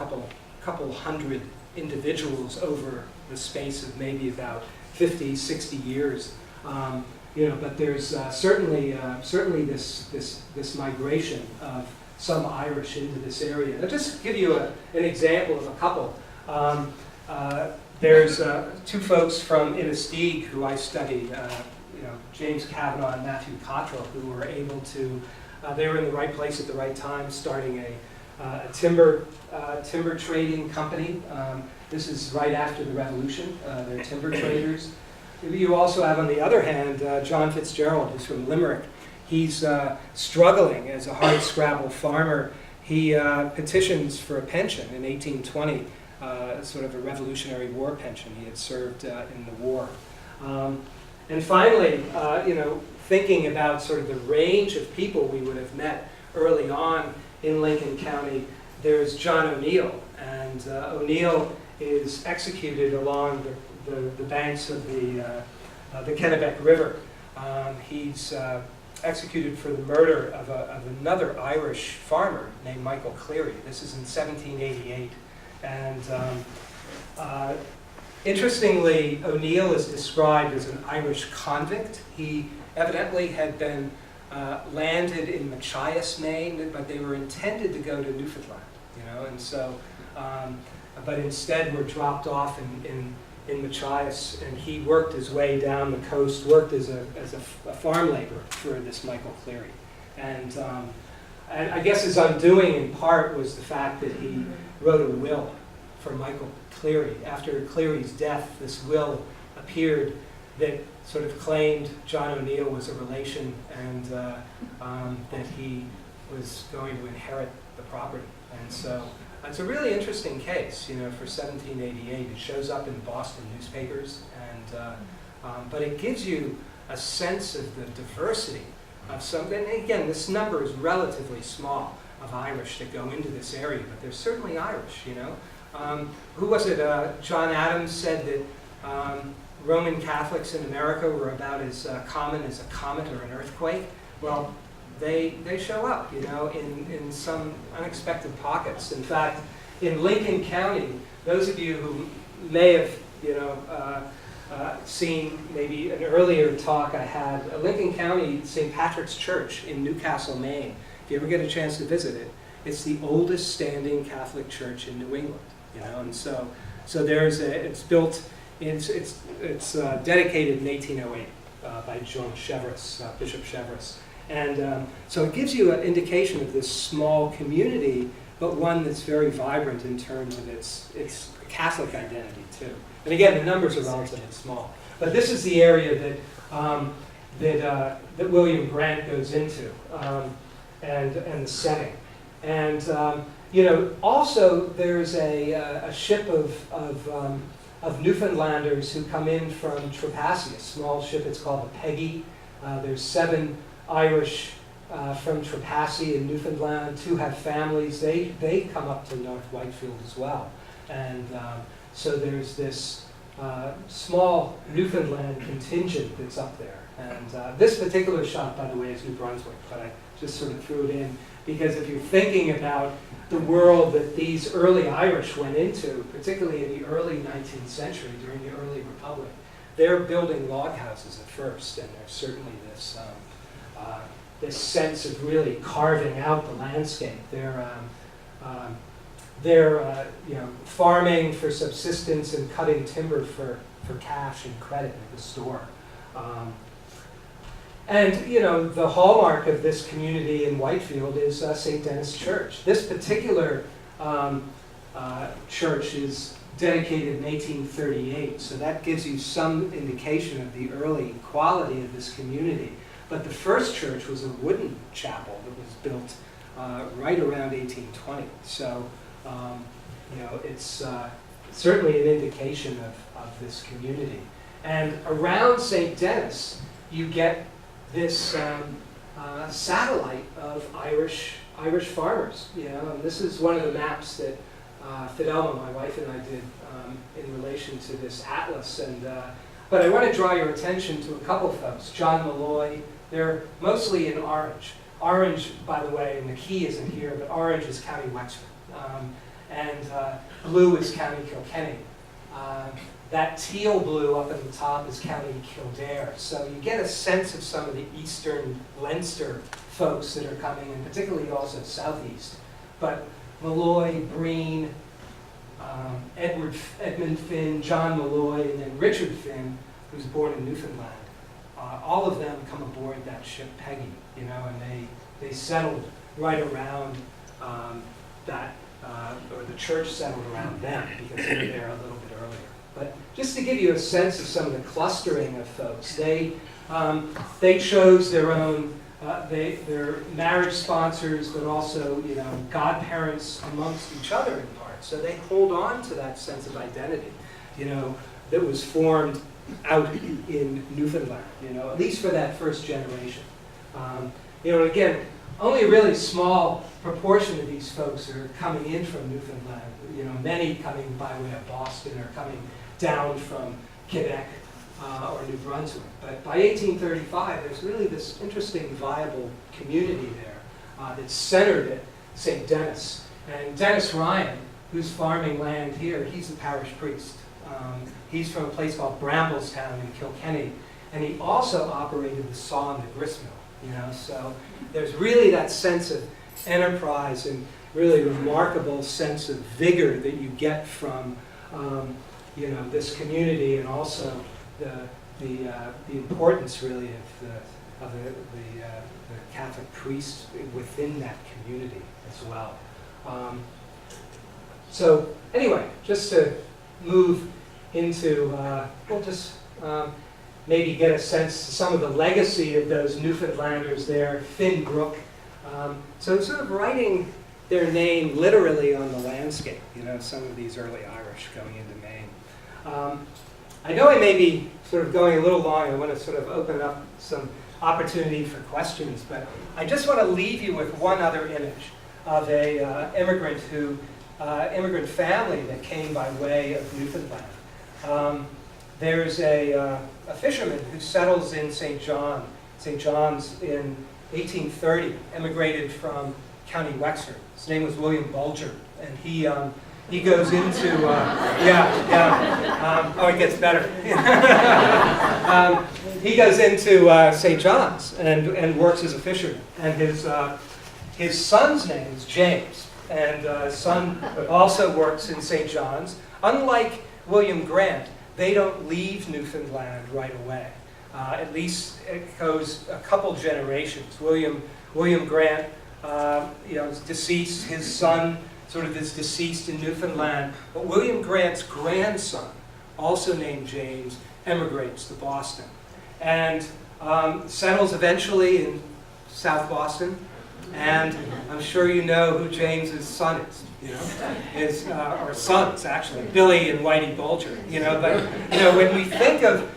couple hundred individuals over the space of maybe about 50, 60 years. But there's certainly this migration of some Irish into this area. I'll just give you an example of a couple. There's two folks from Innistig who I studied, James Kavanaugh and Matthew Cottrell, who were able to, they were in the right place at the right time, starting a timber trading company. This is right after the Revolution. They're timber traders. You also have, on the other hand, John Fitzgerald, who's from Limerick. He's struggling as a hardscrabble farmer. He petitions for a pension in 1820, sort of a Revolutionary War pension. He had served in the war. And finally, thinking about sort of the range of people we would have met early on in Lincoln County, there's John O'Neill. And O'Neill is executed along the banks of the Kennebec River. He's executed for the murder of another Irish farmer named Michael Cleary. This is in 1788. And interestingly, O'Neill is described as an Irish convict. He evidently had been landed in Machias, Maine, but they were intended to go to Newfoundland, and so, but instead were dropped off in Machias, and he worked his way down the coast, worked as a farm laborer for this Michael Cleary. And I guess his undoing in part was the fact that he wrote a will for Michael Cleary. After Cleary's death, this will appeared that sort of claimed John O'Neill was a relation, and that he was going to inherit the property. And so it's a really interesting case, for 1788. It shows up in Boston newspapers, and but it gives you a sense of the diversity of some. And again, this number is relatively small of Irish that go into this area, but there's certainly Irish. Who was it? John Adams said that Roman Catholics in America were about as common as a comet or an earthquake. Well, they show up, in some unexpected pockets. In fact, in Lincoln County, those of you who may have, seen maybe an earlier talk I had, Lincoln County St. Patrick's Church in Newcastle, Maine. If you ever get a chance to visit it, it's the oldest standing Catholic church in New England. And so there's it's built. It's dedicated in 1808 by John Chevreuse, Bishop Chevreuse. And so it gives you an indication of this small community, but one that's very vibrant in terms of its Catholic identity too. And again, the numbers are relatively small. But this is the area that William Grant goes into, and the setting. And also there's a ship of Newfoundlanders who come in from Trepassey, a small ship. It's called the Peggy. There's 7 Irish from Trepassey in Newfoundland. 2 have families. They come up to North Whitefield as well. And so there's this small Newfoundland contingent that's up there. And this particular shot, by the way, is New Brunswick, but I just sort of threw it in because if you're thinking about the world that these early Irish went into, particularly in the early 19th century, during the early Republic, they're building log houses at first, and there's certainly this this sense of really carving out the landscape. They're farming for subsistence and cutting timber for cash and credit at the store. And the hallmark of this community in Whitefield is St. Denis Church. This particular church is dedicated in 1838, so that gives you some indication of the early quality of this community. But the first church was a wooden chapel that was built right around 1820. So it's certainly an indication of this community. And around St. Denis, you get this satellite of Irish farmers. And this is one of the maps that Fidelma, my wife, and I did in relation to this atlas. But I want to draw your attention to a couple of folks. John Malloy. They're mostly in orange. Orange, by the way, and the key isn't here, but orange is County Wexford. And blue is County Kilkenny. That teal blue up at the top is County Kildare. So you get a sense of some of the eastern Leinster folks that are coming, and particularly also southeast. But Malloy, Breen, Edmund Finn, John Malloy, and then Richard Finn, who's born in Newfoundland. All of them come aboard that ship Peggy, and they settled right around that, or the church settled around them because they were there a little bit earlier. But just to give you a sense of some of the clustering of folks, they chose their own, their marriage sponsors, but also godparents amongst each other in part. So they hold on to that sense of identity, that was formed out in Newfoundland, at least for that first generation. Again, only a really small proportion of these folks are coming in from Newfoundland. Many coming by way of Boston or coming down from Quebec or New Brunswick. But by 1835, there's really this interesting, viable community there that's centered at St. Denis. And Dennis Ryan, who's farming land here, he's a parish priest. He's from a place called Bramblestown in Kilkenny, and he also operated the saw and the grist mill. So there's really that sense of enterprise and really remarkable sense of vigor that you get from this community, and also the importance really of the Catholic priest within that community as well. So anyway, just to move into, we'll just maybe get a sense of some of the legacy of those Newfoundlanders there, Finn Brook. So sort of writing their name literally on the landscape, some of these early Irish going into Maine. I know I may be sort of going a little long. I want to sort of open up some opportunity for questions, but I just want to leave you with one other image of a immigrant family that came by way of Newfoundland. There's a fisherman who settles in St. John's in 1830, emigrated from County Wexford. His name was William Bulger, and he goes into, oh, it gets better. He goes into St. John's and works as a fisherman. And his son's name is James. And his son also works in St. John's. Unlike William Grant, they don't leave Newfoundland right away. At least it goes a couple generations. William Grant, is deceased. His son sort of is deceased in Newfoundland. But William Grant's grandson, also named James, emigrates to Boston and settles eventually in South Boston. And I'm sure you know who James's son is. Or sons actually, Billy and Whitey Bulger. But when we think of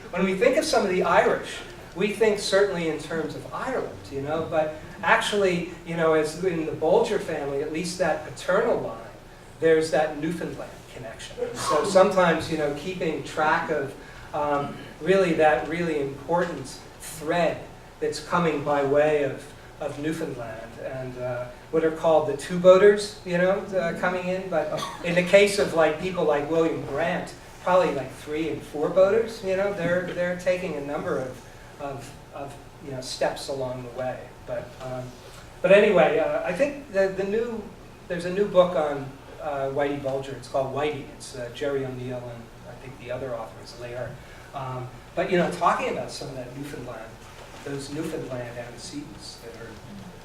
some of the Irish, we think certainly in terms of Ireland. But actually, as in the Bulger family, at least that paternal line, there's that Newfoundland connection. So sometimes, keeping track of really that really important thread that's coming by way of Newfoundland and what are called the two-boaters, coming in. But in the case of people like William Grant, probably like 3- and 4-boaters, they're taking a number of steps along the way. But anyway, I think there's a new book on Whitey Bulger. It's called Whitey. It's Jerry O'Neill and I think the other author is Lair. But talking about some of that Newfoundland, those Newfoundland antecedents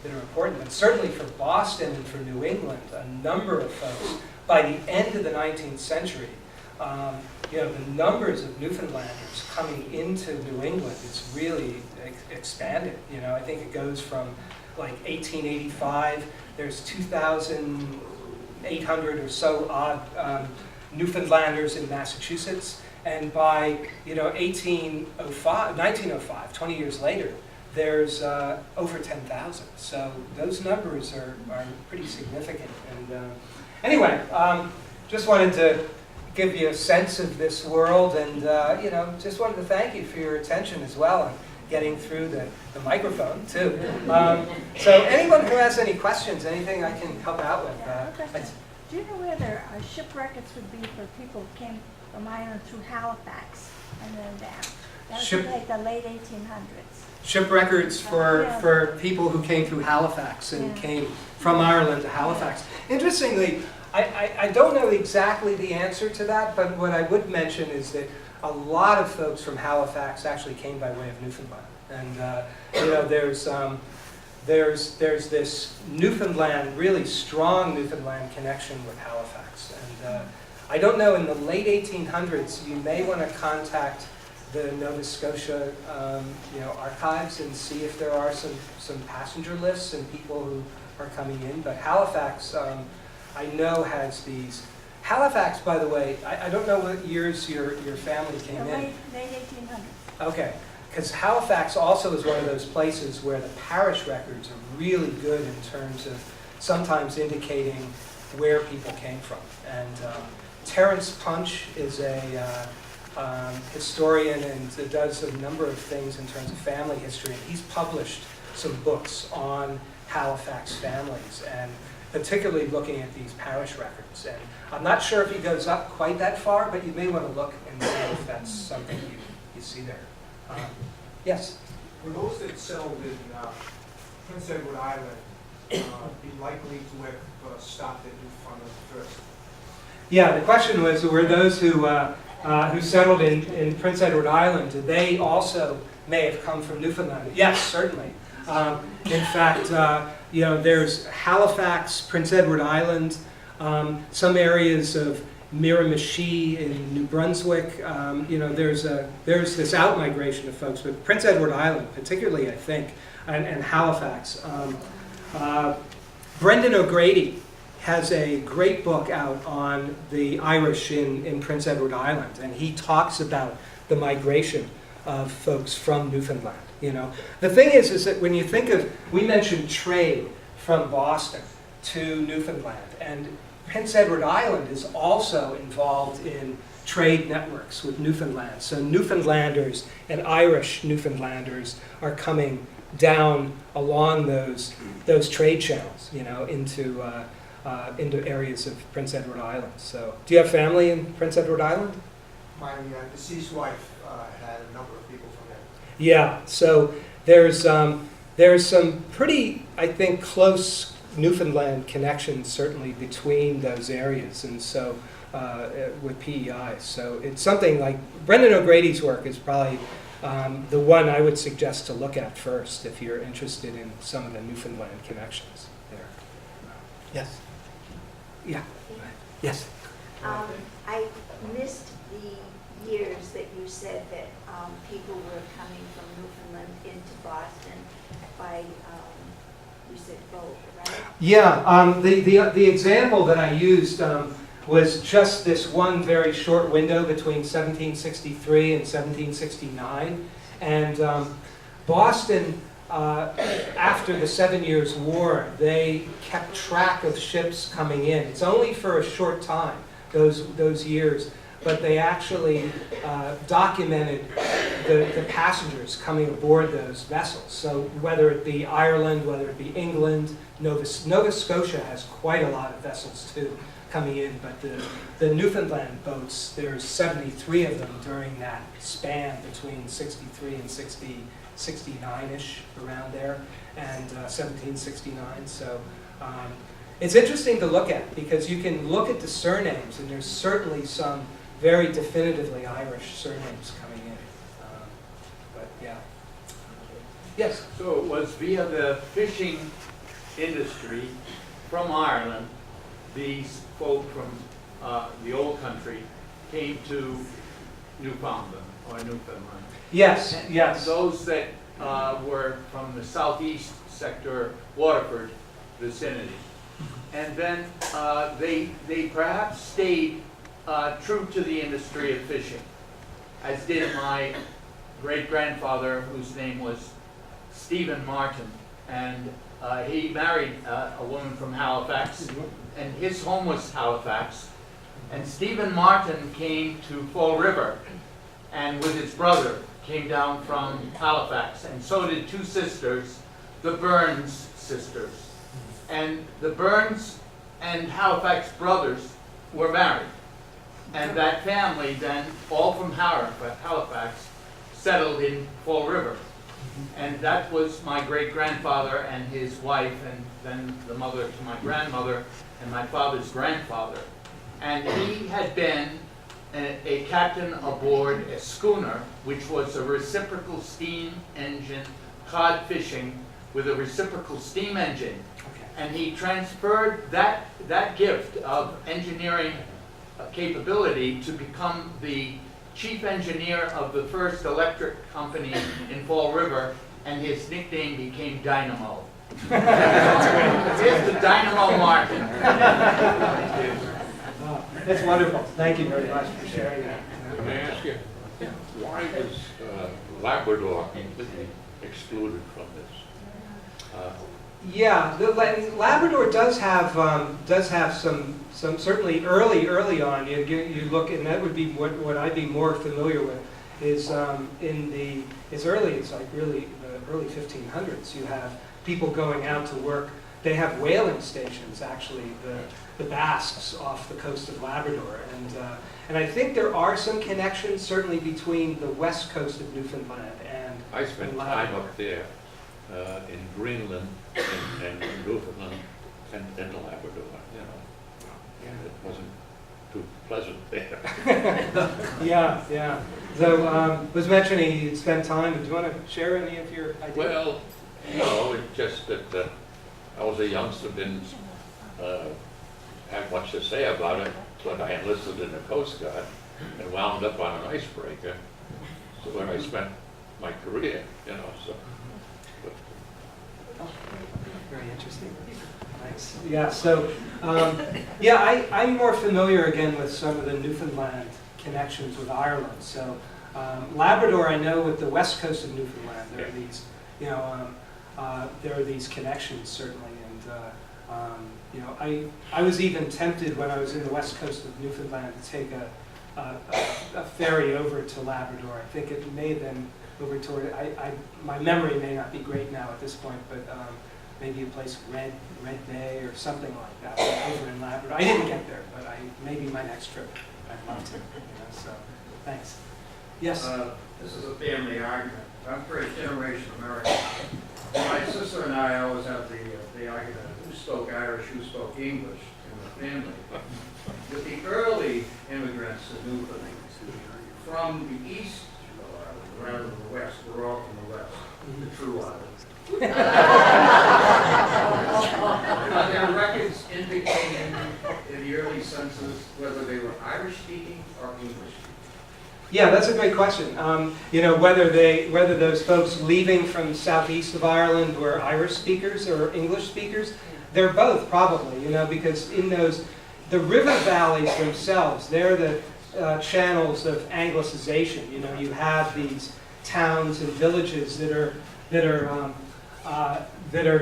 that are important, but certainly for Boston and for New England, a number of folks by the end of the 19th century, the numbers of Newfoundlanders coming into New England is really expanded. I think it goes from like 1885. There's 2,800 or so odd Newfoundlanders in Massachusetts. And by 1905, 20 years later, there's over 10,000. So those numbers are pretty significant. And anyway, just wanted to give you a sense of this world, and just wanted to thank you for your attention as well, and getting through the microphone too. So anyone who has any questions, anything I can help out with? Do you know where the ship records would be for people who came from Ireland through Halifax and then down? That would be like the late 1800s. Ship records for people who came through Halifax and came from Ireland to Halifax. Interestingly, I don't know exactly the answer to that, but what I would mention is that a lot of folks from Halifax actually came by way of Newfoundland. And there's this Newfoundland, really strong Newfoundland connection with Halifax. And I don't know, in the late 1800s, you may want to contact the Nova Scotia archives and see if there are some passenger lists and people who are coming in. But Halifax, I know, has these. Halifax, by the way, I don't know what years your family came in. Late 1800s. Okay, because Halifax also is one of those places where the parish records are really good in terms of sometimes indicating where people came from. And Terence Punch is a historian and does a number of things in terms of family history. And he's published some books on Halifax families, and particularly looking at these parish records. And I'm not sure if he goes up quite that far, but you may want to look and see if that's something you see there. Yes? Were those that settled in Prince Edward Island be likely to have stopped at Newfoundland first? Yeah, the question was, were those who settled in Prince Edward Island, did they also may have come from Newfoundland? Yes, certainly. In fact, there's Halifax, Prince Edward Island, some areas of Miramichi in New Brunswick. There's this outmigration of folks, but Prince Edward Island, particularly, I think, and Halifax. Brendan O'Grady has a great book out on the Irish in Prince Edward Island, and he talks about the migration of folks from Newfoundland. The thing is that when you think of, we mentioned trade from Boston to Newfoundland, and Prince Edward Island is also involved in trade networks with Newfoundland. So Newfoundlanders and Irish Newfoundlanders are coming down along those trade channels, into into areas of Prince Edward Island. So, do you have family in Prince Edward Island? My deceased wife had a number of people from there. Yeah. So there's some pretty, I think, close Newfoundland connections certainly between those areas, and so with PEI. So it's something like Brendan O'Grady's work is probably the one I would suggest to look at first if you're interested in some of the Newfoundland connections there. Yes. Yeah. Yes. I missed the years that you said that people were coming from Newfoundland into Boston by, you said boat, right? Yeah. The example that I used was just this one very short window between 1763 and 1769, and Boston. After the 7 Years' War, they kept track of ships coming in. It's only for a short time, those years, but they actually documented the passengers coming aboard those vessels. So whether it be Ireland, whether it be England, Nova Scotia has quite a lot of vessels too coming in, but the Newfoundland boats, there's 73 of them during that span between 63 and 69-ish, around there, and 1769. So it's interesting to look at because you can look at the surnames, and there's certainly some very definitively Irish surnames coming in. But yeah. Yes? So it was via the fishing industry from Ireland, these folk from the old country came to Newfoundland or Newfoundland. Yes, yes. Those that were from the southeast sector, Waterford vicinity. And then they perhaps stayed true to the industry of fishing, as did my great-grandfather, whose name was Stephen Martin. And he married a woman from Halifax, and his home was Halifax. And Stephen Martin came to Fall River, and with his brother came down from Halifax, and so did two sisters, the Burns sisters. And the Burns and Halifax brothers were married. And that family then, all from Halifax, settled in Fall River. And that was my great-grandfather and his wife, and then the mother to my grandmother and my father's grandfather. And he had been a captain aboard a schooner, which was a reciprocal steam engine, cod fishing with a reciprocal steam engine. Okay. And he transferred that gift of engineering capability to become the chief engineer of the first electric company in Fall River, and his nickname became Dynamo. Here's the Dynamo Martin. Oh, that's wonderful. Thank you very much for sharing that. Can I ask you, why was Labrador completely excluded from this? Yeah, Labrador does have some certainly early on. You look, and that would be what I'd be more familiar with is in as early as like really the early 1500s. You have people going out to work. They have whaling stations actually. The Basques off the coast of Labrador, and I think there are some connections certainly between the west coast of Newfoundland and I spent time up there in Greenland and Newfoundland and Labrador, you know, and it wasn't too pleasant there. Yeah. So was mentioning you spent time. Do you want to share any of your ideas? Well, no, it's just that I was a youngster, didn't have much to say about it, but I enlisted in the Coast Guard and wound up on an icebreaker. So where I spent my career, you know, so. Very interesting. Nice. Yeah, so, I'm more familiar again with some of the Newfoundland connections with Ireland. So, Labrador, I know with the west coast of Newfoundland, there are these, there are these connections certainly. And, I was even tempted when I was in the west coast of Newfoundland to take a ferry over to Labrador. I think it may have been over toward, my memory may not be great now at this point, but maybe a place Red Bay or something like that over in Labrador. I didn't get there, but maybe my next trip I'd love to. So thanks. Yes. This is a family argument. I'm first generation American. My sister and I always have the argument of who spoke Irish, who spoke English in the family. With the early immigrants to Newfoundland, from the east, or rather the west, we're all from the west, the true island. Are there records indicating in the early census whether they were Irish speaking or English speaking? Yeah, that's a great question. You know, whether those folks leaving from southeast of Ireland were Irish speakers or English speakers, they're both probably, you know, because in the river valleys themselves, they're the channels of Anglicization. You know, you have these towns and villages that are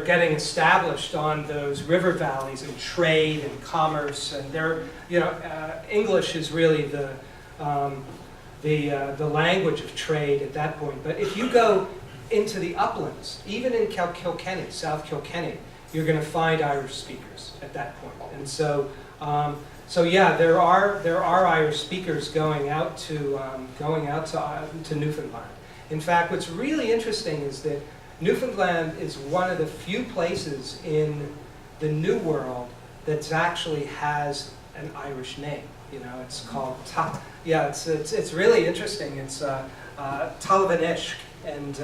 getting established on those river valleys and trade and commerce, and they're, you know, English is really the language of trade at that point. But if you go into the uplands, even in Kilkenny, South Kilkenny, you're going to find Irish speakers at that point. And so, yeah, there are Irish speakers going out to Newfoundland. In fact, what's really interesting is that Newfoundland is one of the few places in the New World that actually has an Irish name. You know, it's called it's really interesting. It's Talvanishk, and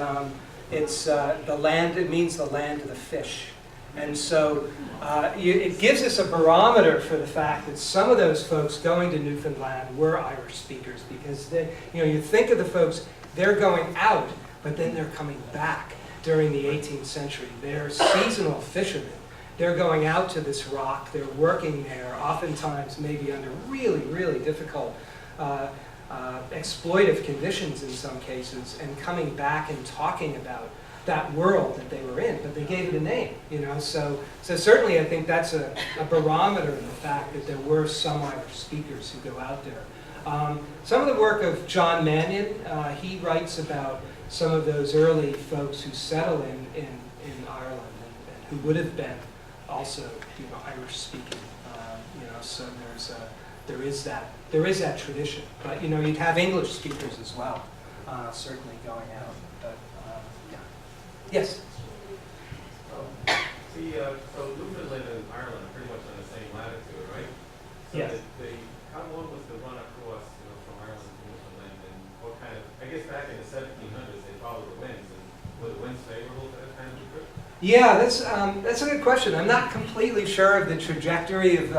it's the land. It means the land of the fish, and so it gives us a barometer for the fact that some of those folks going to Newfoundland were Irish speakers, because they, you know, you think of the folks, they're going out, but then they're coming back during the 18th century. They're seasonal fishermen. They're going out to this rock, they're working there, oftentimes maybe under really, really difficult exploitive conditions in some cases, and coming back and talking about that world that they were in, but they gave it a name, you know. So certainly I think that's a barometer of the fact that there were some Irish speakers who go out there. Some of the work of John Mannion, he writes about some of those early folks who settle in Ireland and who would have been also, you know, Irish speaking, you know. So there is that tradition, but you know, you'd have English speakers as well, certainly going out. But yeah, yes. So Newfoundland and Ireland are pretty much on the same latitude, right? So Yes. How long was the run across, you know, from Ireland to Newfoundland, and what kind of? I guess back in the 1700s they followed the winds, and were the winds favorable to that kind of trip? Yeah, that's a good question. I'm not completely sure of the trajectory of.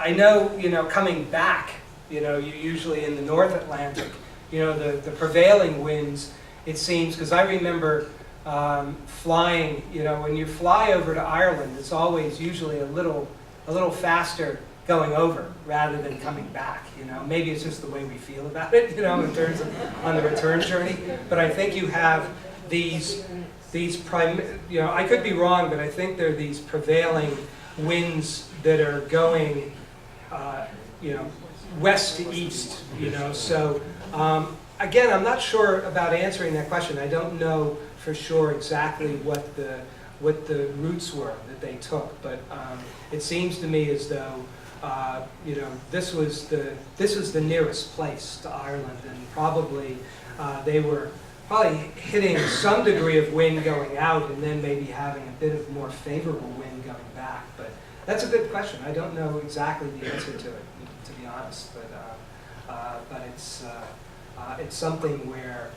I know, you know, coming back, you know, you usually in the North Atlantic, you know, the prevailing winds. It seems, because I remember flying. You know, when you fly over to Ireland, it's always usually a little faster going over rather than coming back. You know, maybe it's just the way we feel about it. You know, in terms of on the return journey. But I think you have these you know, I could be wrong, but I think there are these prevailing winds that are going, you know, west to east, you know. So again, I'm not sure about answering that question. I don't know for sure exactly what the routes were that they took, but it seems to me as though you know, this was the nearest place to Ireland, and probably they were probably hitting some degree of wind going out, and then maybe having a bit of more favorable wind going back. But that's a good question. I don't know exactly the answer to it, to be honest. But it's something where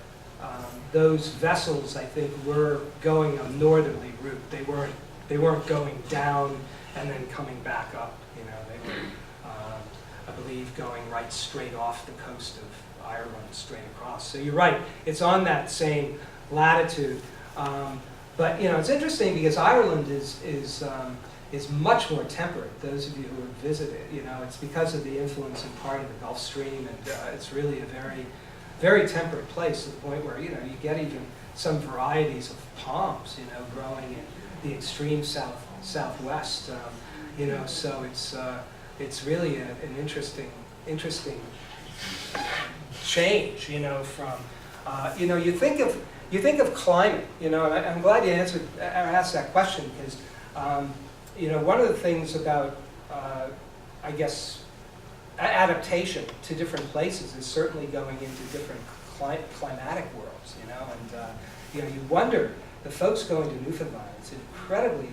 those vessels, I think, were going a northerly route. They weren't going down and then coming back up. You know, they were, I believe, going right straight off the coast of Ireland, straight across. So you're right, it's on that same latitude. But you know, it's interesting because Ireland is much more temperate. Those of you who have visited, you know, it's because of the influence and part of the Gulf Stream, and it's really a very, very temperate place, to the point where, you know, you get even some varieties of palms, you know, growing in the extreme southwest. You know, so it's really an interesting change, you know, from, you know, you think of you think of climate, and I'm glad you asked that question, because one of the things about, I guess, adaptation to different places is certainly going into different climatic worlds, and you wonder, the folks going to Newfoundland, it's incredibly,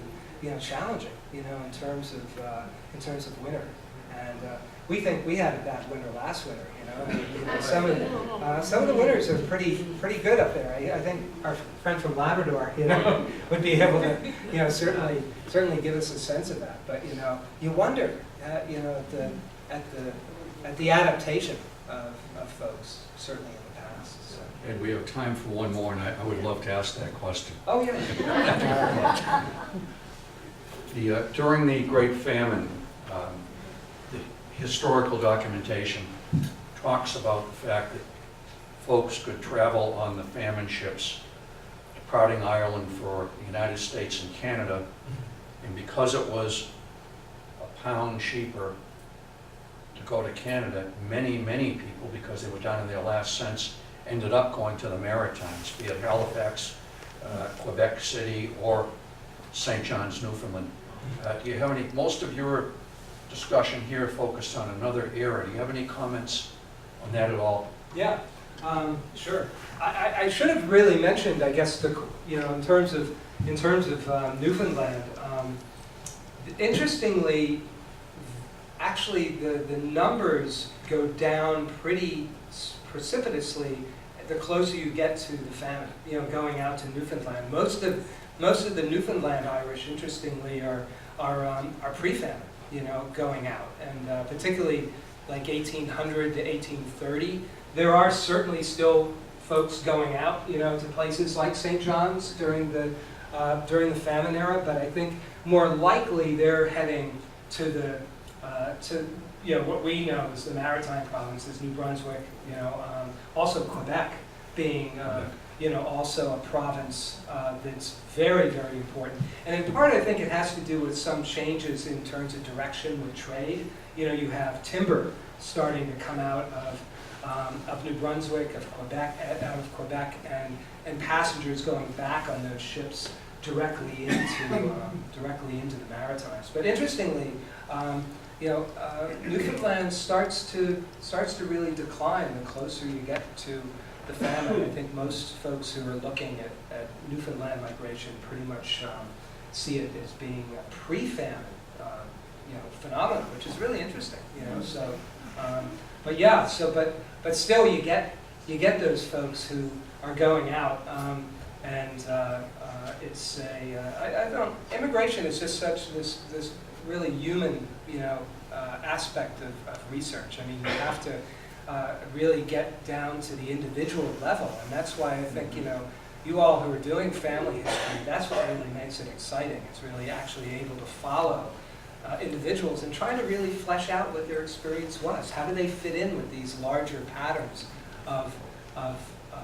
challenging, in terms of winter, and we think we had a bad winter last winter, some of the winters are pretty good up there. I think our friend from Labrador, would be able to, certainly give us a sense of that. But you wonder, at the adaptation of folks, certainly in the past. So. And we have time for one more, and I would love to ask that question. Oh yeah. During the Great Famine, the historical documentation talks about the fact that folks could travel on the famine ships departing Ireland for the United States and Canada, and because it was a pound cheaper to go to Canada, many people, because they were down in their last cents, ended up going to the Maritimes, be it Halifax, Quebec City, or St. John's, Newfoundland. Do you have any, most of your discussion here focused on another era. Do you have any comments on that at all? Yeah, sure. I should have really mentioned, I guess, in terms of Newfoundland. Interestingly, actually, the numbers go down pretty precipitously the closer you get to the famine. Going out to Newfoundland. Most of the Newfoundland Irish, interestingly, are pre-famine. Going out, and particularly like 1800 to 1830, there are certainly still folks going out, to places like St. John's during the famine era. But I think more likely they're heading to what we know as the Maritime Provinces, New Brunswick, also Quebec being also a province that's very, very important. And in part, I think it has to do with some changes in terms of direction with trade. You have timber starting to come out of New Brunswick, out of Quebec, and passengers going back on those ships directly into the Maritimes. But interestingly, Newfoundland starts to really decline the closer you get to the famine. I think most folks who are looking at Newfoundland migration pretty much see it as being a pre-famine phenomenon, which is really interesting. So, but still, you get those folks who are going out, and it's immigration is just such this really human aspect of research. I mean, you have to really get down to the individual level, and that's why I think you all who are doing family history, that's what really makes it exciting. It's really actually able to follow individuals and trying to really flesh out what their experience was. How do they fit in with these larger patterns of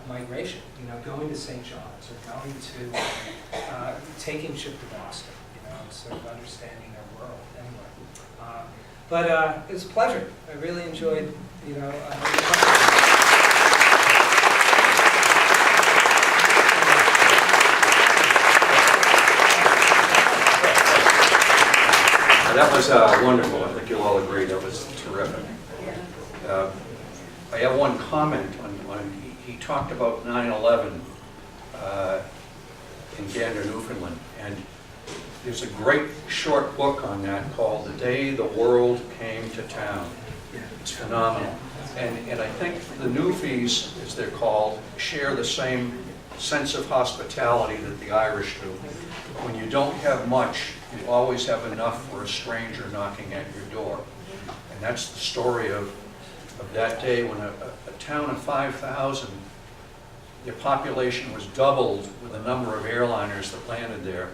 migration? Going to St. John's or going to taking ship to Boston. And sort of understanding their world anyway. But it's a pleasure. I really enjoyed That was wonderful. I think you'll all agree that was terrific. I have one comment on he talked about 9/11 in Gander, Newfoundland, and there's a great short book on that called The Day the World Came to Town. It's phenomenal. And I think the Newfies, as they're called, share the same sense of hospitality that the Irish do. When you don't have much, you always have enough for a stranger knocking at your door. And that's the story of that day when a town of 5,000, their population was doubled with the number of airliners that landed there.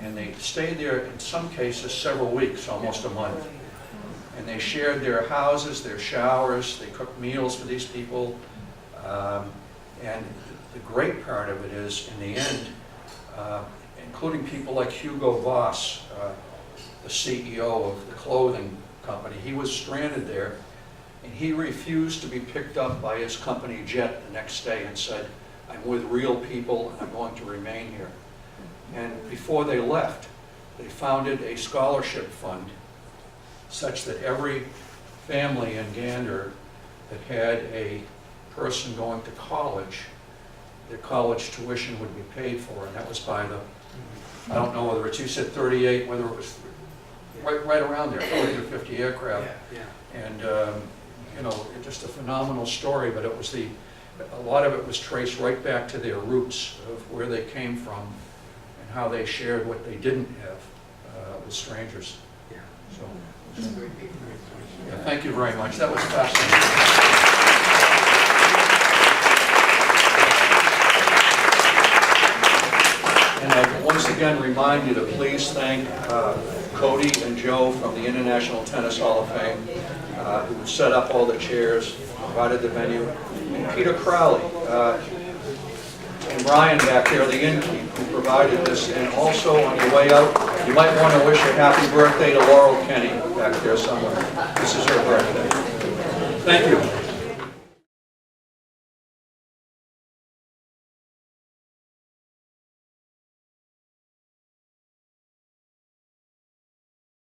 And they stayed there, in some cases, several weeks, almost a month. And they shared their houses, their showers, they cooked meals for these people. And the great part of it is, in the end, including people like Hugo Voss, the CEO of the clothing company, he was stranded there, and he refused to be picked up by his company jet the next day and said, I'm with real people, and I'm going to remain here. And before they left, they founded a scholarship fund such that every family in Gander that had a person going to college, their college tuition would be paid for, and that was by the, I don't know whether it's, you said 38, whether it was right around there, 40 or 50 aircraft. And, you know, just a phenomenal story, but it was a lot of it was traced right back to their roots of where they came from and how they shared what they didn't have with strangers. So, yeah, thank you very much. That was fascinating. And I once again remind you to please thank Cody and Joe from the International Tennis Hall of Fame, who set up all the chairs, provided the venue, and Peter Crowley and Brian back there, the innkeep, who provided this. And also on your way out, you might want to wish a happy birthday to Laurel Kenny back there somewhere. This is her birthday. Thank you.